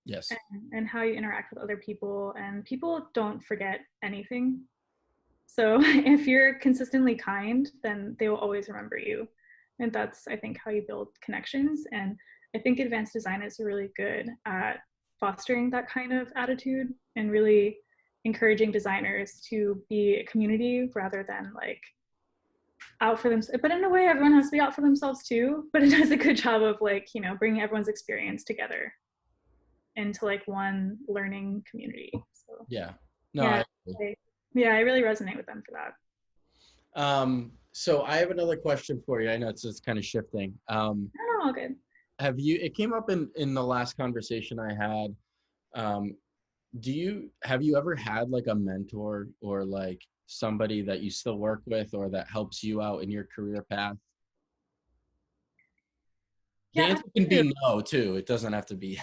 yes. and how you interact with other people. And people don't forget anything. So if you're consistently kind, then they will always remember you. And that's, I think, how you build connections. And I think advanced designers are really good at fostering that kind of attitude and really encouraging designers to be a community rather than like out for themselves. But in a way, everyone has to be out for themselves too. But it does a good job of like, bringing everyone's experience together into like one learning community. So Yeah. No, yeah, I agree. yeah, I really resonate with them for that. So I have another question for you. I know it's kind of shifting. Oh, all good. It came up in the last conversation I had. Um, have you ever had like a mentor, or like somebody that you still work with, or that helps you out in your career path? The Yeah, answer can be no too. It doesn't have to be.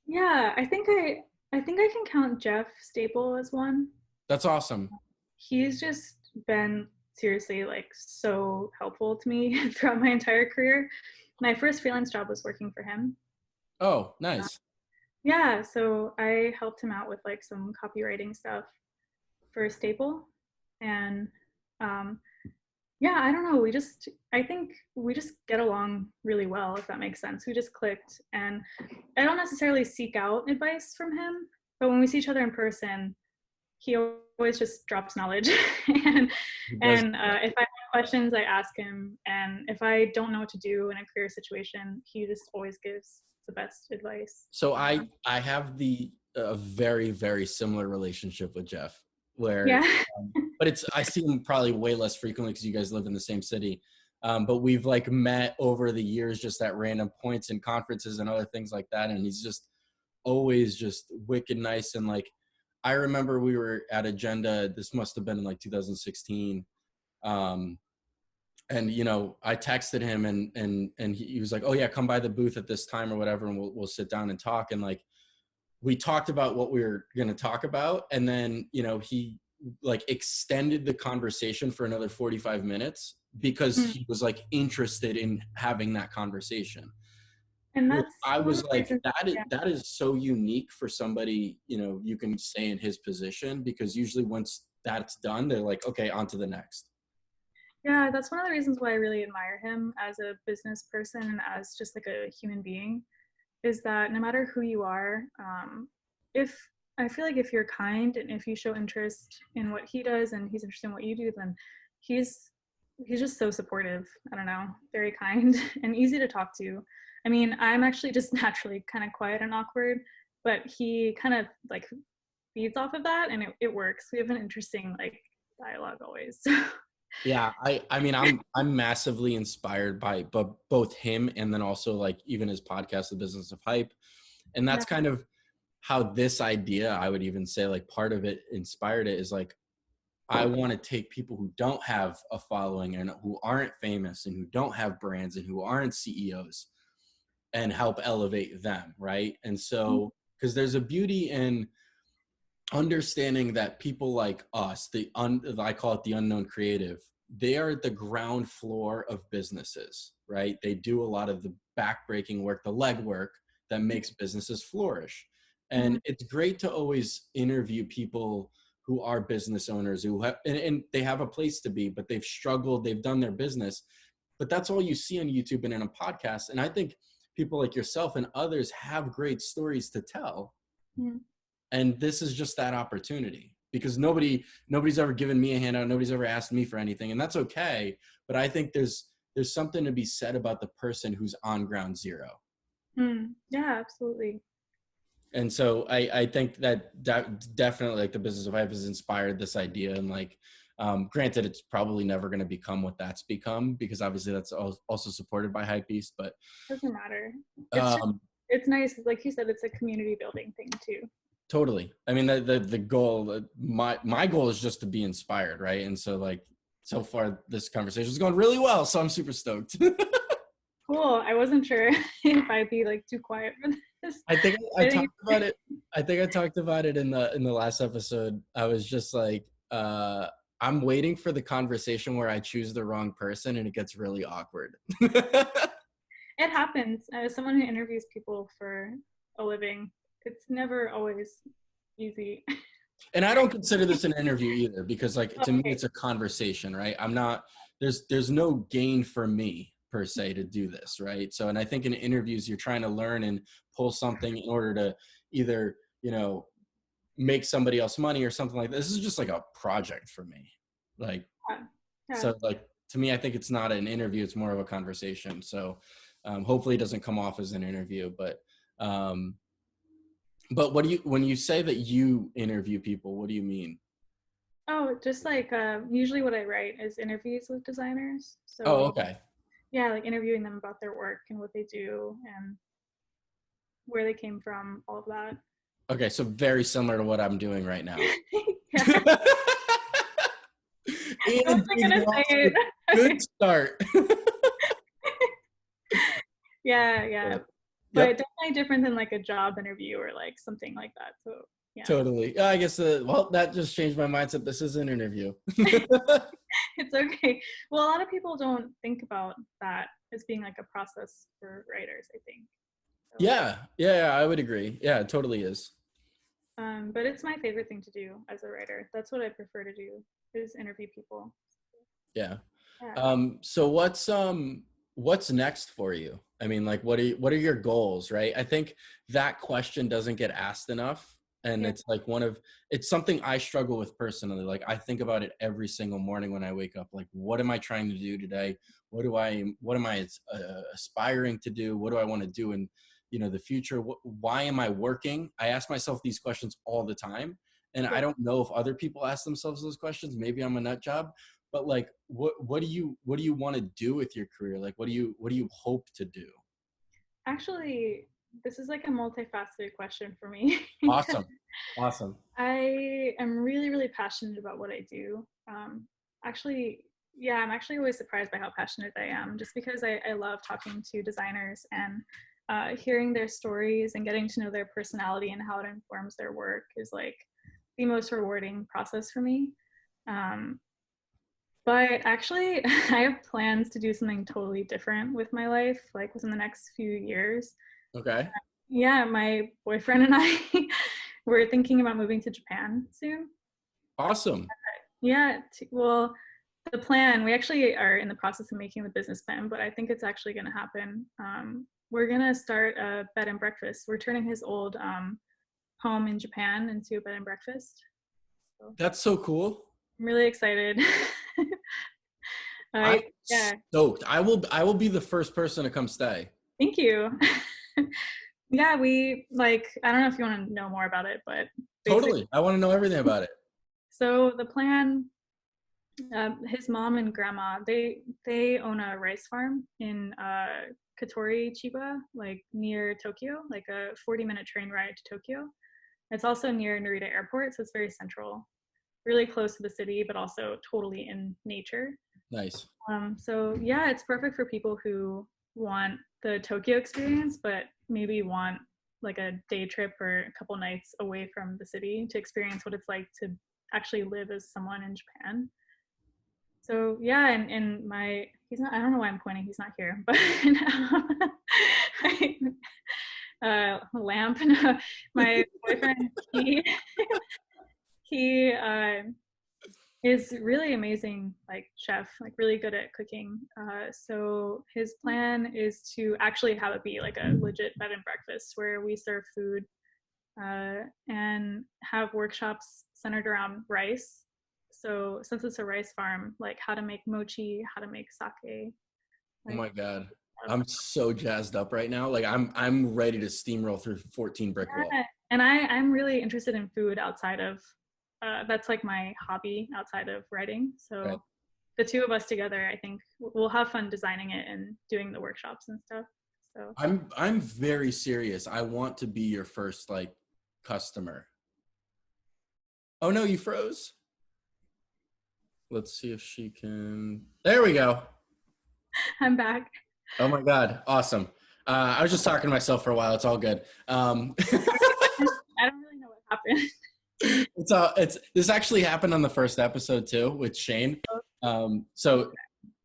yeah. I think I can count Jeff Staple as one. That's awesome. He's just been seriously like so helpful to me throughout my entire career. My first freelance job was working for him. Oh, Uh, nice. yeah, so I helped him out with like some copywriting stuff for Staple, and um, yeah, I don't know. I think we just get along really well, if that makes sense. We just clicked, and I don't necessarily seek out advice from him, but when we see each other in person, he always just drops knowledge. and He does. and if I have questions, I ask him, and if I don't know what to do in a career situation, he just always gives the best advice. So I have the a very very similar relationship with Jeff, where, Yeah. but I see him probably way less frequently because you guys live in the same city. But we've like met over the years, just at random points and conferences and other things like that. And he's just always just wicked nice. And like, I remember we were at Agenda. This must have been in like 2016. Um, and I texted him, and he was like, oh yeah, come by the booth at this time or whatever, and we'll sit down and talk. And like, we talked about what we were going to talk about, and then he like extended the conversation for another 45 minutes because Mm. he was like interested in having that conversation. And Which that's I one was of the like, reasons. Yeah. that is so unique for somebody, you can say in his position, because usually once that's done, they're like, okay, on to the next. Yeah, that's one of the reasons why I really admire him as a business person and as just like a human being, is that no matter who you are, if I feel like if you're kind and if you show interest in what he does and he's interested in what you do, then he's he's just so supportive. I don't know, very kind and easy to talk to. I mean, I'm actually just naturally kind of quiet and awkward, but he kind of like feeds off of that, and it works. We have an interesting like dialogue always. Yeah, I mean, I'm massively inspired by both him and then also like even his podcast, The Business of Hype. And Yeah. that's kind of how this idea, I would even say, like part of it inspired it is like, I want to take people who don't have a following and who aren't famous and who don't have brands and who aren't CEOs and help elevate them, right? And so, because there's a beauty in understanding that people like us, I call it the unknown creative, they are at the ground floor of businesses, right? They do a lot of the backbreaking work, the legwork that makes businesses flourish. And it's great to always interview people who are business owners who have, and they have a place to be, but they've struggled, they've done their business. But that's all you see on YouTube and in a podcast. And I think people like yourself and others have great stories to tell. Mhm. And this is just that opportunity, because nobody's ever given me a handout, nobody's ever asked me for anything, and that's okay. But I think there's something to be said about the person who's on ground zero. Yeah, absolutely. And so I think that definitely, like, the Business of Hype has inspired this idea. And like, granted, it's probably never going to become what that's become, because obviously that's also supported by Hypebeast, but Doesn't matter. It's just, um, it's nice, like you said, it's a community building thing too. totally. I mean, the goal, my goal is just to be inspired, right? And so like, so far this conversation is going really well, so I'm super stoked. Cool. I wasn't sure if I'd be like too quiet for this. I think I I think talked about it. I think I talked about it in the last episode. I was just like, I'm waiting for the conversation where I choose the wrong person and it gets really awkward. it happens. As someone who interviews people for a living, it's never always easy. And I don't consider this an interview either, because like, to me Okay. it's a conversation, right? I'm not, there's no gain for me per se to do this, right? So, and I think in interviews you're trying to learn and pull something in order to either, make somebody else money or something like that. This is just like a project for me. Like, Yeah. Yeah. so like, to me, I think it's not an interview, it's more of a conversation. So hopefully it doesn't come off as an interview, but what do you, when you say that you interview people, what do you mean? Oh, just like usually what I write is interviews with designers. Oh, So okay. yeah, like interviewing them about their work and what they do and where they came from, all of that. Okay, so very similar to what I'm doing right now. Yeah. I And wasn't gonna off say to a good it. start. Yeah, yeah. But Yep, definitely different than like a job interview or like something like that. So yeah. totally. I guess, well, that just changed my mindset. This is an interview. It's okay. Well, a lot of people don't think about that as being like a process for writers, I think. So, Yeah, I would agree. Yeah, it totally is. but it's my favorite thing to do as a writer. That's what I prefer to do, is interview people. Yeah. Yeah. So what's next for you? I mean, like, what are your goals, right? I think that question doesn't get asked enough. And Yeah. it's like it's something I struggle with personally. Like, I think about it every single morning when I wake up. Like, what am I trying to do today? What am I aspiring to do? What do I want to do in, the future? Why am I working? I ask myself these questions all the time. And I Yeah. don't know if other people ask themselves those questions. Maybe I'm a nut job, but like, what do you want to do with your career? Like, what do you hope to do? Actually, this is like a multifaceted question for me. Awesome. Awesome. I am really, really passionate about what I do. Actually, yeah, I'm actually always surprised by how passionate I am, just because I love talking to designers and hearing their stories and getting to know their personality and how it informs their work is like the most rewarding process for me. Um, but actually, I have plans to do something totally different with my life, like within the next few years. Okay. Yeah, my boyfriend and I we're thinking about moving to Japan soon. Awesome. Yeah, well, the plan, we actually are in the process of making the business plan, but I think it's actually going to happen. We're going to start a bed and breakfast. We're turning his old home in Japan into a bed and breakfast. So That's so cool. I'm really excited. I'm Yeah, stoked. I will be the first person to come stay. thank you. Yeah, we like, I don't know if you want to know more about it, but basically, Totally. I want to know everything about it. so the plan, his mom and grandma, they own a rice farm in Katori, Chiba, like near Tokyo, like a 40-minute train ride to Tokyo. It's also near Narita Airport, so it's very central, really close to the city, but also totally in nature. Nice. So yeah, it's perfect for people who want the Tokyo experience, but maybe want like a day trip or a couple nights away from the city to experience what it's like to actually live as someone in Japan. So yeah, and my, he's not, I don't know why I'm pointing, he's not here, but lamp. My boyfriend, he is really amazing, like chef, like really good at cooking. So his plan is to actually have it be like a legit bed and breakfast where we serve food and have workshops centered around rice. So since it's a rice farm, like how to make mochi, how to make sake. Oh Like, my God. I'm so jazzed up right now. Like I'm ready to steamroll through 14 brick walls. yeah. And I'm really interested in food outside of, that's like my hobby outside of writing. So Right. the two of us together, I think we'll have fun designing it and doing the workshops and stuff. So I'm very serious. I want to be your first like customer. Oh no, you froze. Let's see if she can. There we go. I'm back. Oh my God. Awesome. I was just talking to myself for a while. It's all good. I don't really know what happened. It's this actually happened on the first episode too with Shane. So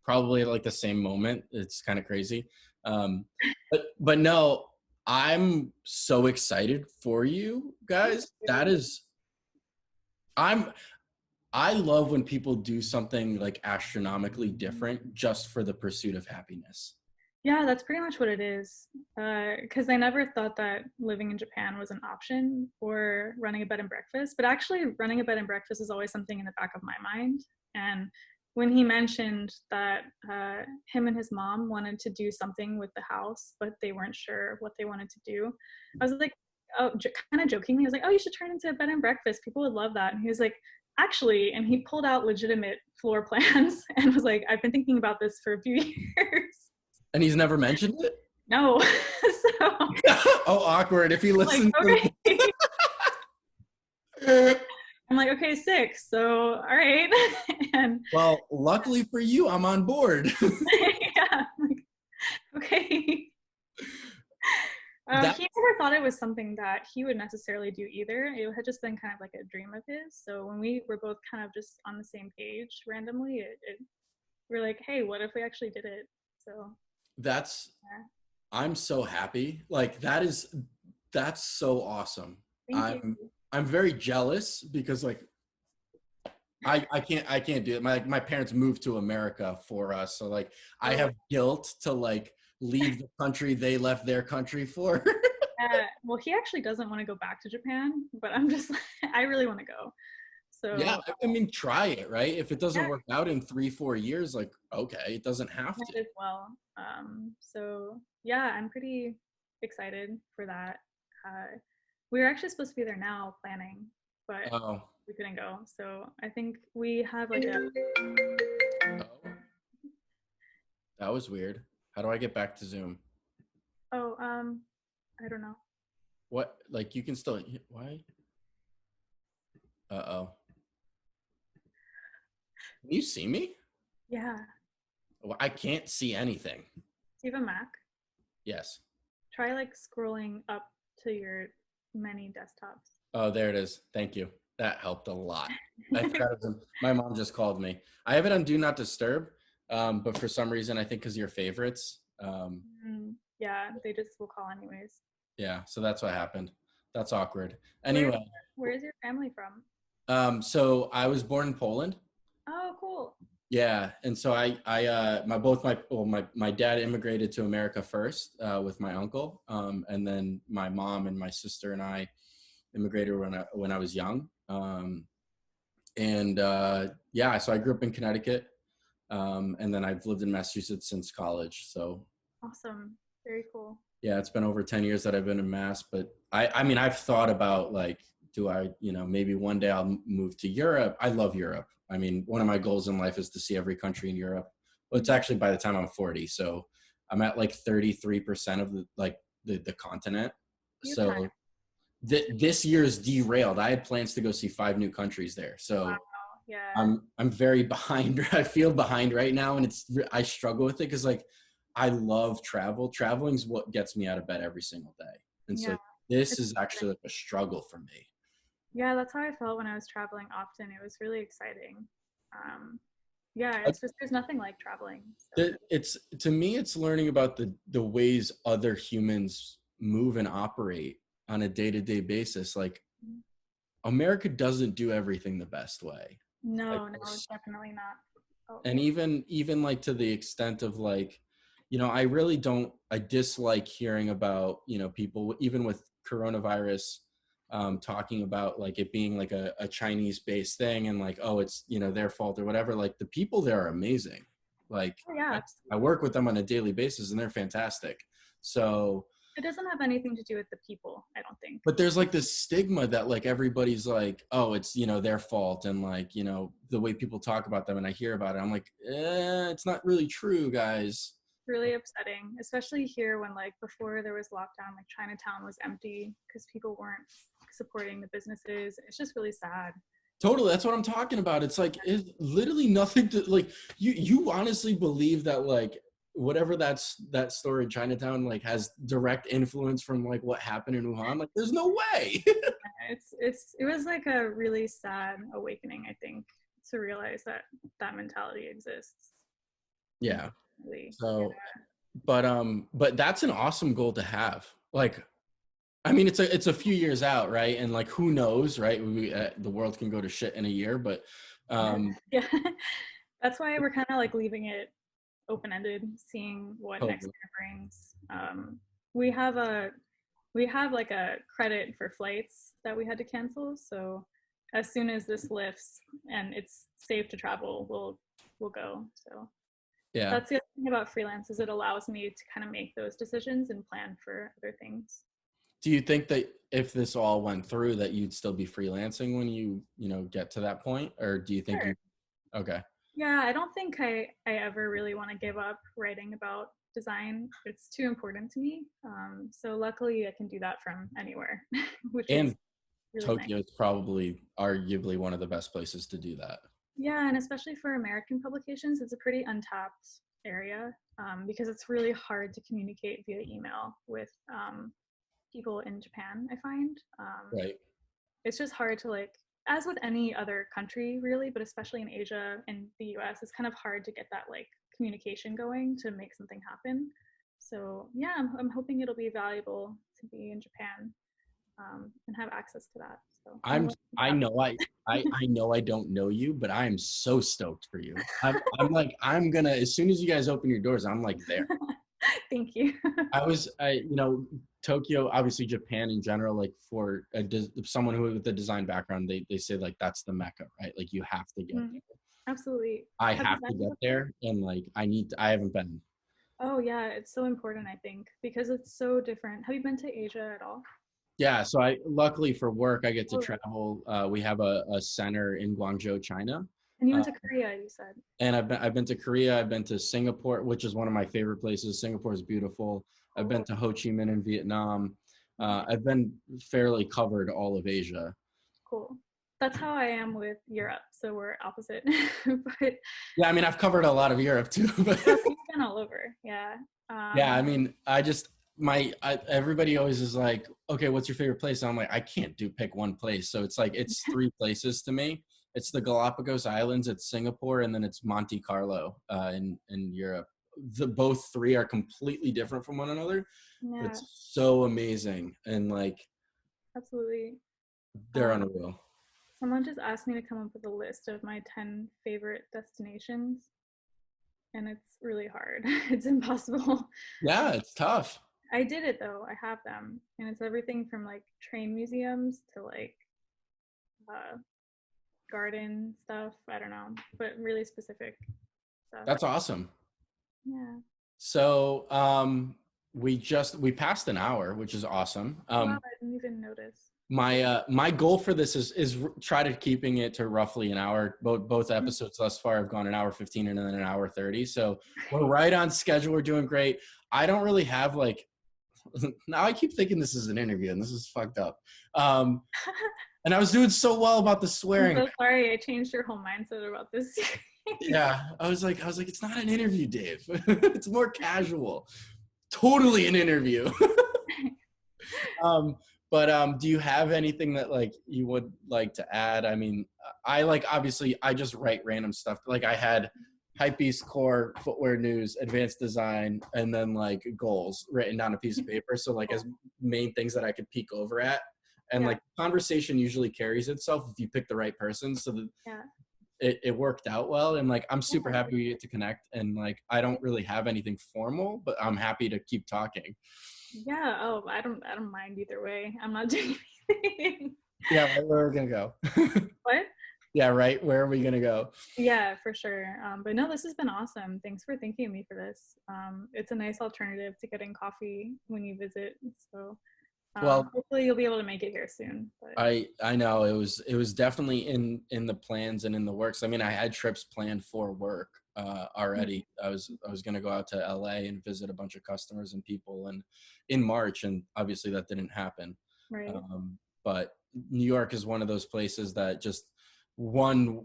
probably like the same moment. It's kind of crazy. But no, I'm so excited for you guys. That is I love when people do something like astronomically different just for the pursuit of happiness. Yeah, that's pretty much what it is. Because I never thought that living in Japan was an option for running a bed and breakfast, but actually running a bed and breakfast is always something in the back of my mind. And when he mentioned that him and his mom wanted to do something with the house, but they weren't sure what they wanted to do, I was like, oh, kind of jokingly, I was like, oh, you should turn into a bed and breakfast. People would love that. And he was like, actually, and he pulled out legitimate floor plans and was like, I've been thinking about this for a few years. And he's never mentioned it? No. So Oh, awkward. If he listens like, okay. to I'm like, okay, 6. So all right. And well, luckily for you, I'm on board. yeah, like, okay. He never thought it was something that he would necessarily do either. It had just been kind of like a dream of his. So when we were both kind of just on the same page randomly, we're like, hey, what if we actually did it? So That's yeah. I'm so happy. Like that's so awesome. Thank you. I'm very jealous because like I can't do it. My parents moved to America for us. So like I have guilt to like leave the country they left their country for. Well, he actually doesn't want to go back to Japan, but I'm just I really want to go. So Yeah, I mean try it, right? If it doesn't yeah, work out in 3-4 years, like okay, it doesn't have might to. as well. So yeah, I'm pretty excited for that. We were actually supposed to be there now planning, but Oh. we couldn't go. So I think we have like a Oh. That was weird. How do I get back to Zoom? oh I don't know. What? Like you can still why? Uh-oh. Can you see me? Yeah. Well, I can't see anything. Do you have a Mac? Yes. Try like scrolling up to your many desktops. Oh, there it is. Thank you. That helped a lot. I forgot it was, my mom just called me. I have it on Do Not Disturb, but for some reason, I think because your favorites. Yeah, they just will call anyways. Yeah, so that's what happened. That's awkward. Anyway. Where's your family from? So I was born in Poland. Oh, cool. Yeah, and so my dad immigrated to America first with my uncle, and then my mom and my sister and I immigrated when I was young. Yeah, so I grew up in Connecticut, and then I've lived in Massachusetts since college. So Awesome. Very cool. yeah, it's been over 10 years that I've been in Mass, but I mean, I've thought about like, do I, maybe one day I'll move to Europe. I love Europe. I mean, one of my goals in life is to see every country in Europe. Well, it's actually by the time I'm 40. So I'm at like 33% of the continent. So this year is derailed. I had plans to go see 5 new countries there. So Wow. Yeah. I'm very behind. I feel behind right now. And I struggle with it because like, I love travel. Traveling is what gets me out of bed every single day. And Yeah. so this is actually like a struggle for me. Yeah, that's how I felt when I was traveling often. It was really exciting. Yeah, it's just there's nothing like traveling. So. It's to me, it's learning about the ways other humans move and operate on a day-to-day basis. Like America doesn't do everything the best way. Like, No, definitely not. Oh. and even like to the extent of like, I dislike hearing about, people even with coronavirus, talking about like it being like a Chinese based thing and like, oh, it's, their fault or whatever. Like the people there are amazing. Like Oh, yeah, I work with them on a daily basis and they're fantastic. So it doesn't have anything to do with the people, I don't think. but there's like this stigma that like everybody's like, oh, it's, their fault. And like, the way people talk about them and I hear about it, I'm like, it's not really true, guys. Really upsetting, especially here when like before there was lockdown, like Chinatown was empty because people weren't supporting the businesses. It's just really sad. Totally. That's what I'm talking about. It's like, it's literally nothing to like, you honestly believe that like, whatever that story in Chinatown like has direct influence from like what happened in Wuhan. Like there's no way. It was like a really sad awakening, I think, to realize that that mentality exists. Yeah. Really. So, but that's an awesome goal to have. Like, I mean, it's a few years out, right? And like, who knows, right? The world can go to shit in a year, but yeah, that's why we're kind of like leaving it open-ended, seeing what next year brings. We have like a credit for flights that we had to cancel, so as soon as this lifts and it's safe to travel, we'll go. So yeah, that's the other thing about freelance is it allows me to kind of make those decisions and plan for other things. Do you think that if this all went through that you'd still be freelancing when you get to that point, or do you think Sure. Okay. Yeah, I don't think I ever really want to give up writing about design. It's too important to me. So luckily I can do that from anywhere, which is really Tokyo nice. is probably arguably one of the best places to do that. Yeah, and especially for American publications, it's a pretty untapped area because it's really hard to communicate via email with people in Japan, I find. Right. It's just hard to like, as with any other country really, but especially in Asia and the US, it's kind of hard to get that like communication going to make something happen. So yeah, I'm hoping it'll be valuable to be in Japan and have access to that. So I know I don't know you, but I am so stoked for you. I'm like, I'm gonna, as soon as you guys open your doors, I'm like there. Thank you. Tokyo, obviously Japan in general, like for someone who with a design background, they say like that's the Mecca, right? Like you have to get there. Absolutely. I have to get there, and like I haven't been. Oh yeah, it's so important, I think, because it's so different. Have you been to Asia at all? Yeah, so luckily for work, I get to travel. We have a center in Guangzhou, China. And you went to Korea, you said. And I've been to Korea. I've been to Singapore, which is one of my favorite places. Singapore is beautiful. I've been to Ho Chi Minh in Vietnam. I've been fairly covered all of Asia. Cool. That's how I am with Europe, so we're opposite. But yeah, I mean, I've covered a lot of Europe too. But you've been all over, yeah. Yeah, I mean, everybody always is like, okay, what's your favorite place? And I'm like, I can't pick one place. So it's like, it's 3 places to me. It's the Galapagos Islands, it's Singapore, and then it's Monte Carlo in Europe. Both 3 are completely different from one another. Yeah. It's so amazing. And like, absolutely. They're unreal. Someone just asked me to come up with a list of my 10 favorite destinations. And it's really hard. It's impossible. Yeah, it's tough. I did it though. I have them, and it's everything from like train museums to like uh, garden stuff. I don't know, but really specific stuff. That's awesome. Yeah. So we passed an hour, which is awesome. Wow, I didn't even notice. My goal for this is try to keeping it to roughly an hour. Both Mhm. episodes thus far have gone an hour 15 and then an hour 30. So we're right on schedule. We're doing great. I don't really have like now I keep thinking this is an interview and this is fucked up. And I was doing so well about the I'm swearing. so sorry. I changed your whole mindset about this. Yeah, I was like, it's not an interview, Dave. It's more casual. Totally an interview. um, but do you have anything that like you would like to add? I mean, I like obviously I just write random stuff. Like I had Hypebeast, Core, footwear news, advanced design, and then like goals written down a piece of paper. So like as main things that I could peek over at. And Yeah. like conversation usually carries itself if you pick the right person. So that Yeah. it worked out well. And like I'm super Yeah. happy we get to connect. And like I don't really have anything formal, but I'm happy to keep talking. Yeah. Oh, I don't mind either way. I'm not doing anything. Yeah, right where we're gonna go. What? Yeah, right. Where are we gonna go? Yeah, for sure. But no, this has been awesome. Thanks for thinking of me for this. It's a nice alternative to getting coffee when you visit. So Well, hopefully you'll be able to make it here soon. But I know it was definitely in the plans and in the works. I mean, I had trips planned for work already. I was gonna go out to LA and visit a bunch of customers and people and in March, and obviously that didn't happen. right. But New York is one of those places that just one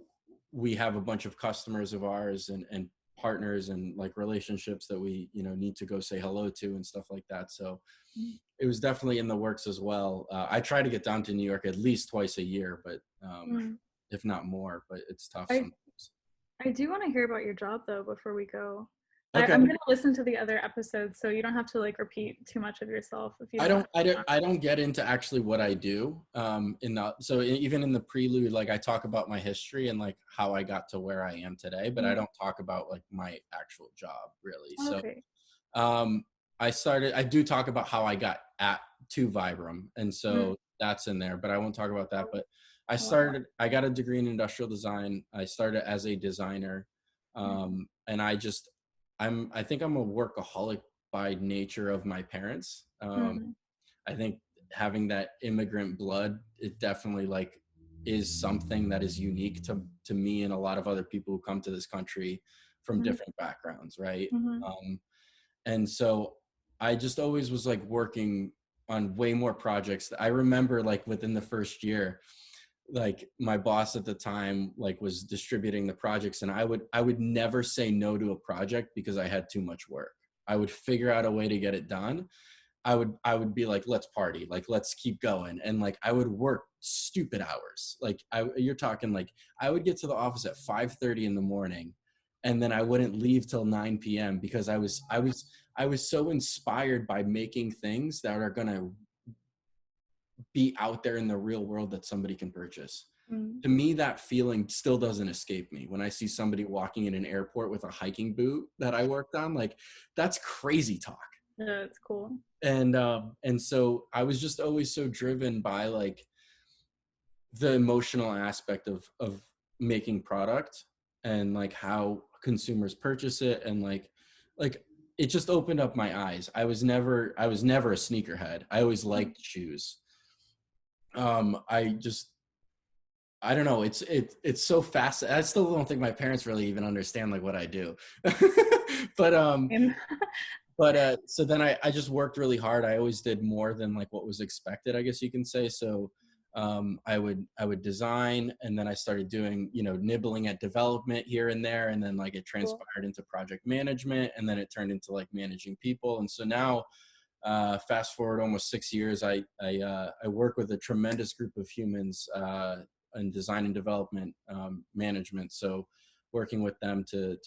we have a bunch of customers of ours and partners and like relationships that we need to go say hello to and stuff like that. So it was definitely in the works as well. I try to get down to New York at least twice a year, but Mm. if not more. But it's tough I sometimes. I do want to hear about your job though before we go. Okay. I'm gonna listen to the other episodes, so you don't have to like repeat too much of yourself if you I don't don't, want I don't, to. I don't get into actually what I do. Even in the prelude, like I talk about my history and like how I got to where I am today, but I don't talk about like my actual job really. So, Okay. um, I do talk about how I got to Vibram. And Mm. so that's in there, but I won't talk about that. But Wow. I got a degree in industrial design. I started as a designer. And I think I'm a workaholic by nature of my parents. Mm. I think having that immigrant blood, it definitely like is something that is unique to me and a lot of other people who come to this country from Mm. different backgrounds, right? Mm. And so I just always was like working on way more projects. I remember like within the first year, like my boss at the time like was distributing the projects and I would never say no to a project because I had too much work. I would figure out a way to get it done. I would be like, let's party, like let's keep going, and like I would work stupid hours. Like you're talking like I would get to the office at 5:30 in the morning, and then I wouldn't leave till 9 p.m. because I was so inspired by making things that are gonna be out there in the real world that somebody can purchase. Mm. To me, that feeling still doesn't escape me when I see somebody walking in an airport with a hiking boot that I worked on. Like that's crazy talk. Yeah, it's cool. And so I was just always so driven by like the emotional aspect of making product and like how consumers purchase it, and like it just opened up my eyes. I was never a sneakerhead. I always liked shoes. I don't know. It's so fast. I still don't think my parents really even understand like what I do. but And so then I just worked really hard. I always did more than like what was expected, I guess you can say. So I would design, and then I started doing nibbling at development here and there, and then like it cool. transpired into project management, and then it turned into like managing people. And so now fast forward almost 6 years, I work with a tremendous group of humans in design and development management. So working with them to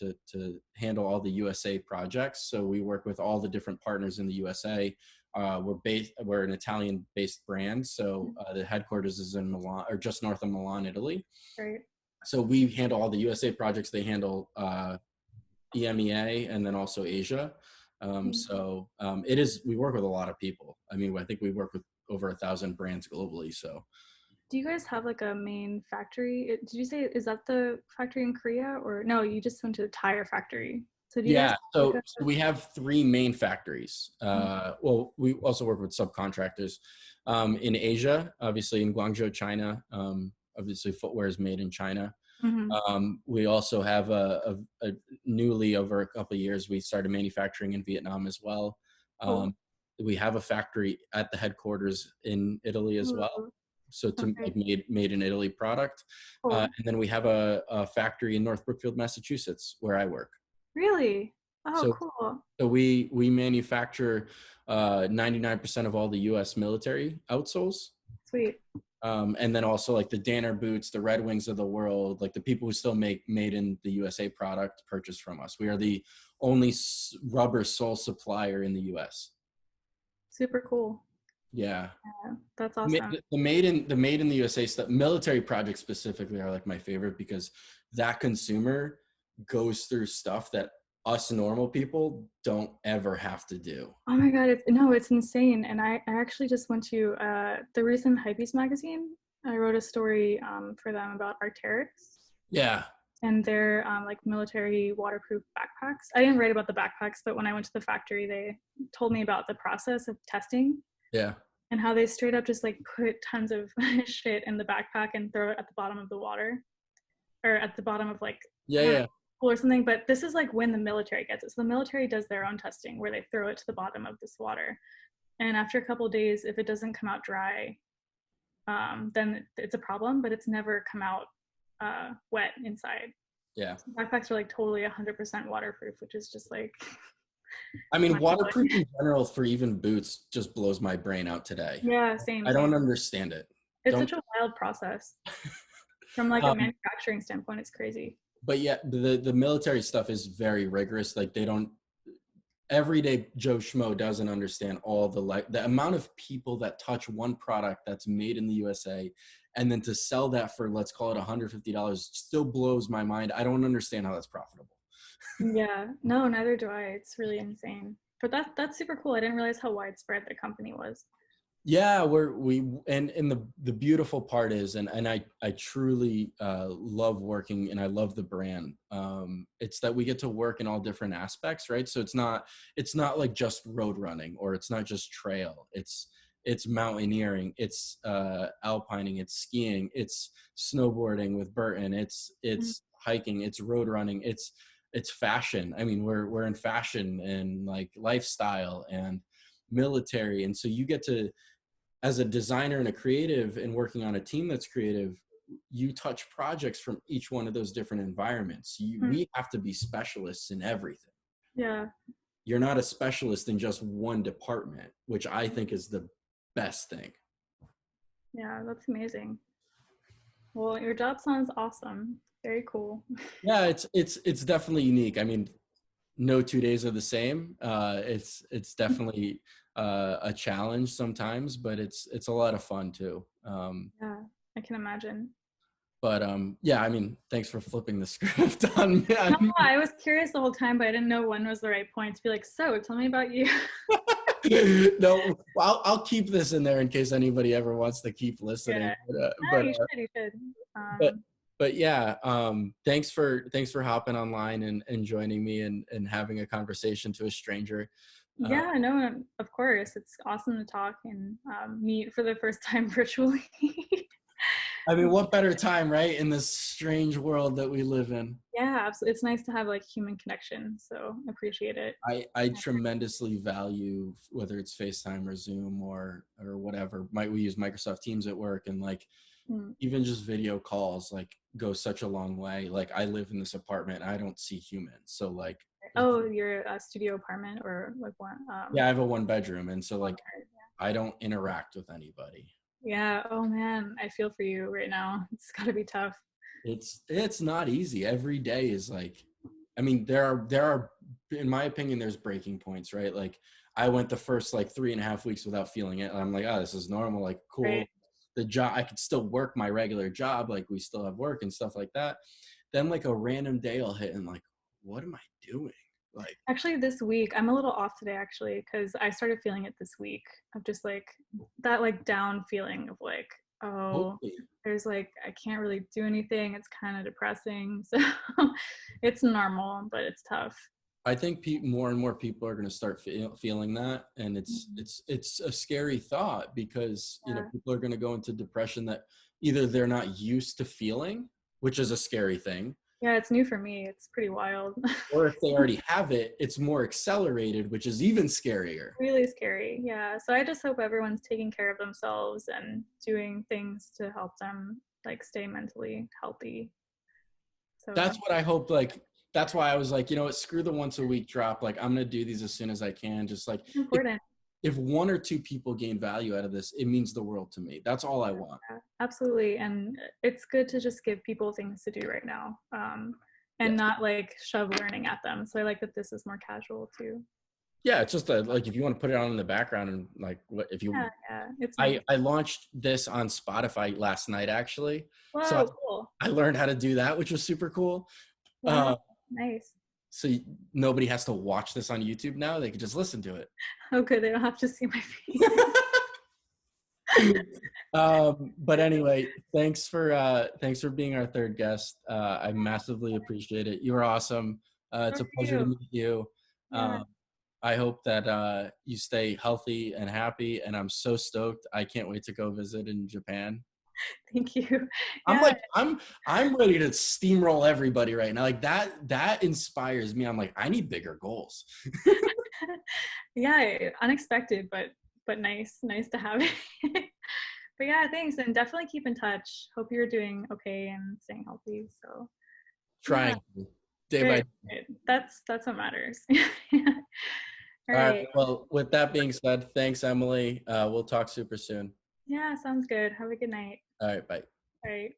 handle all the USA projects. So we work with all the different partners in the USA. We're an Italian-based brand, so the headquarters is in Milan, or just north of Milan, Italy. Right. So we handle all the USA projects. They handle EMEA and then also Asia. It is, we work with a lot of people. I mean, I think we work with over 1,000 brands globally. So Do you guys have like a main factory? Did you say, is that the factory in Korea, or no, you just went to the tire factory? So do you guys yeah, have like so we have three main factories. a, Well, we also work with subcontractors in Asia, obviously in Guangzhou, China. Obviously, footwear is made in China. mm-hmm. We also have a newly, over a couple of years, we started manufacturing in Vietnam as well. Cool. We have a factory at the headquarters in Italy as well. Ooh, So to okay. like made in Italy product. Cool. And then we have a factory in North Brookfield, Massachusetts, where I work. Really? Oh, So cool. so we manufacture 99% of all the U.S. military outsoles. Sweet. And then also like the Danner boots, the Red Wings of the world, like the people who still make made in the USA product purchase from us. We are the only rubber sole supplier in the US. Super cool. Yeah. Yeah, that's awesome. The made in the USA stuff, military projects specifically are like my favorite because that consumer goes through stuff that us normal people don't ever have to do. Oh my God, it's insane. And I actually just went to the recent Hypebeast magazine. I wrote a story for them about Arc'teryx Yeah. and their like military waterproof backpacks. I didn't write about the backpacks, but when I went to the factory, they told me about the process of testing Yeah. and how they straight up just like put tons of shit in the backpack and throw it at the bottom of the water or at the bottom of like, Yeah. I don't know, Yeah. pool or something. But this is like when the military gets it. So the military does their own testing where they throw it to the bottom of this water. And after a couple of days, if it doesn't come out dry, then it's a problem, but it's never come out wet inside. Yeah. So backpacks are like totally 100% waterproof, which is just like, I mean, waterproof in general for even boots just blows my brain out today. yeah, same, I don't same. understand it. It's Don't. such a wild process. From like a Um, manufacturing standpoint, it's crazy. but yeah, the military stuff is very rigorous. Like they don't. Everyday Joe Schmo doesn't understand all the amount of people that touch one product that's made in the USA, and then to sell that for, let's call it $150 still blows my mind. I don't understand how that's profitable. Yeah, no, neither do I. It's really insane. But that's super cool. I didn't realize how widespread the company was. Yeah, and the beautiful part is, and I truly love working, and I love the brand. It's that we get to work in all different aspects, right? So it's not like just road running, or it's not just trail. It's mountaineering, it's alpining, it's skiing, it's snowboarding with Burton, it's hiking, it's road running, it's fashion. I mean, we're in fashion and like lifestyle and military, and so you get to, as a designer and a creative and working on a team that's creative, you touch projects from each one of those different environments. We have to be specialists in everything. Yeah. You're not a specialist in just one department, which I think is the best thing. Yeah, that's amazing. Well, your job sounds awesome. Very cool. Yeah, it's definitely unique. I mean, no 2 days are the same. It's definitely a challenge sometimes, but it's a lot of fun too. Yeah, I can imagine. But yeah, I mean, thanks for flipping the script on me. No, I was curious the whole time, but I didn't know when was the right point to be like, so tell me about you. No, I'll keep this in there in case anybody ever wants to keep listening. Yeah. No, But you should, you should. but but yeah, thanks for hopping online and joining me and having a conversation to a stranger. Yeah, no, of course. It's awesome to talk and meet for the first time virtually. I mean, what better time, right? In this strange world that we live in. Yeah, absolutely. It's nice to have like human connection. So appreciate it. I tremendously value whether it's FaceTime or Zoom or whatever. We use Microsoft Teams at work, and like even just video calls like go such a long way. Like I live in this apartment, I don't see humans, so like. Oh, your studio apartment or like one? Yeah, I have a 1 bedroom, and so like I don't interact with anybody. Yeah. Oh man, I feel for you right now. It's got to be tough. It's not easy. Every day is like, I mean, there are, in my opinion, there's breaking points, right? Like I went the first like 3.5 weeks without feeling it, and I'm like, oh, this is normal, like cool. Right. The job, I could still work my regular job, like we still have work and stuff like that. Then like a random day I'll hit and like, what am I doing? Like, Actually, this week, I'm a little off today actually, because I started feeling it this week of just like that like down feeling of like, oh, totally. there's like, I can't really do anything. It's kind of depressing. So it's normal, but it's tough. I think more and more people are going to start feeling that, and Mhm. it's a scary thought because Yeah. people are going to go into depression that either they're not used to feeling, which is a scary thing, Yeah, it's new for me. It's pretty wild. or if they already have it, it's more accelerated, which is even scarier. Really scary. Yeah. So I just hope everyone's taking care of themselves and doing things to help them like stay mentally healthy. That's So what I hope. Like, that's why I was like, you know what, screw the once a week drop. Like, I'm going to do these as soon as I can. Just like, it's important. if one or two people gain value out of this, it means the world to me. That's all I want. Yeah, absolutely. And it's good to just give people things to do right now, and Yes. not like shove learning at them. So I like that this is more casual too. Yeah, it's just like if you want to put it on in the background and like if you Yeah, yeah, it's nice. I launched this on Spotify last night actually. So Whoa, cool. I learned how to do that, which was super cool. Wow, Uh, nice. so nobody has to watch this on YouTube now. They can just listen to it. Oh, good. They don't have to see my face. But anyway, thanks for being our third guest. I massively appreciate it. You were awesome. So It's a for pleasure to you. meet you. Yeah, Um, I hope that you stay healthy and happy, and I'm so stoked. I can't wait to go visit in Japan. thank you. I'm Yeah, like I'm ready to steamroll everybody right now. Like that inspires me. I'm like, I need bigger goals. yeah, unexpected, but nice to have it. But yeah, thanks, and definitely keep in touch. Hope you're doing okay and staying healthy. So yeah, Trying day by good, day. good. That's what matters. All All right. right. Well, with that being said, thanks, Emily. We'll talk super soon. Yeah, sounds good. Have a good night. All right. Bye. All right.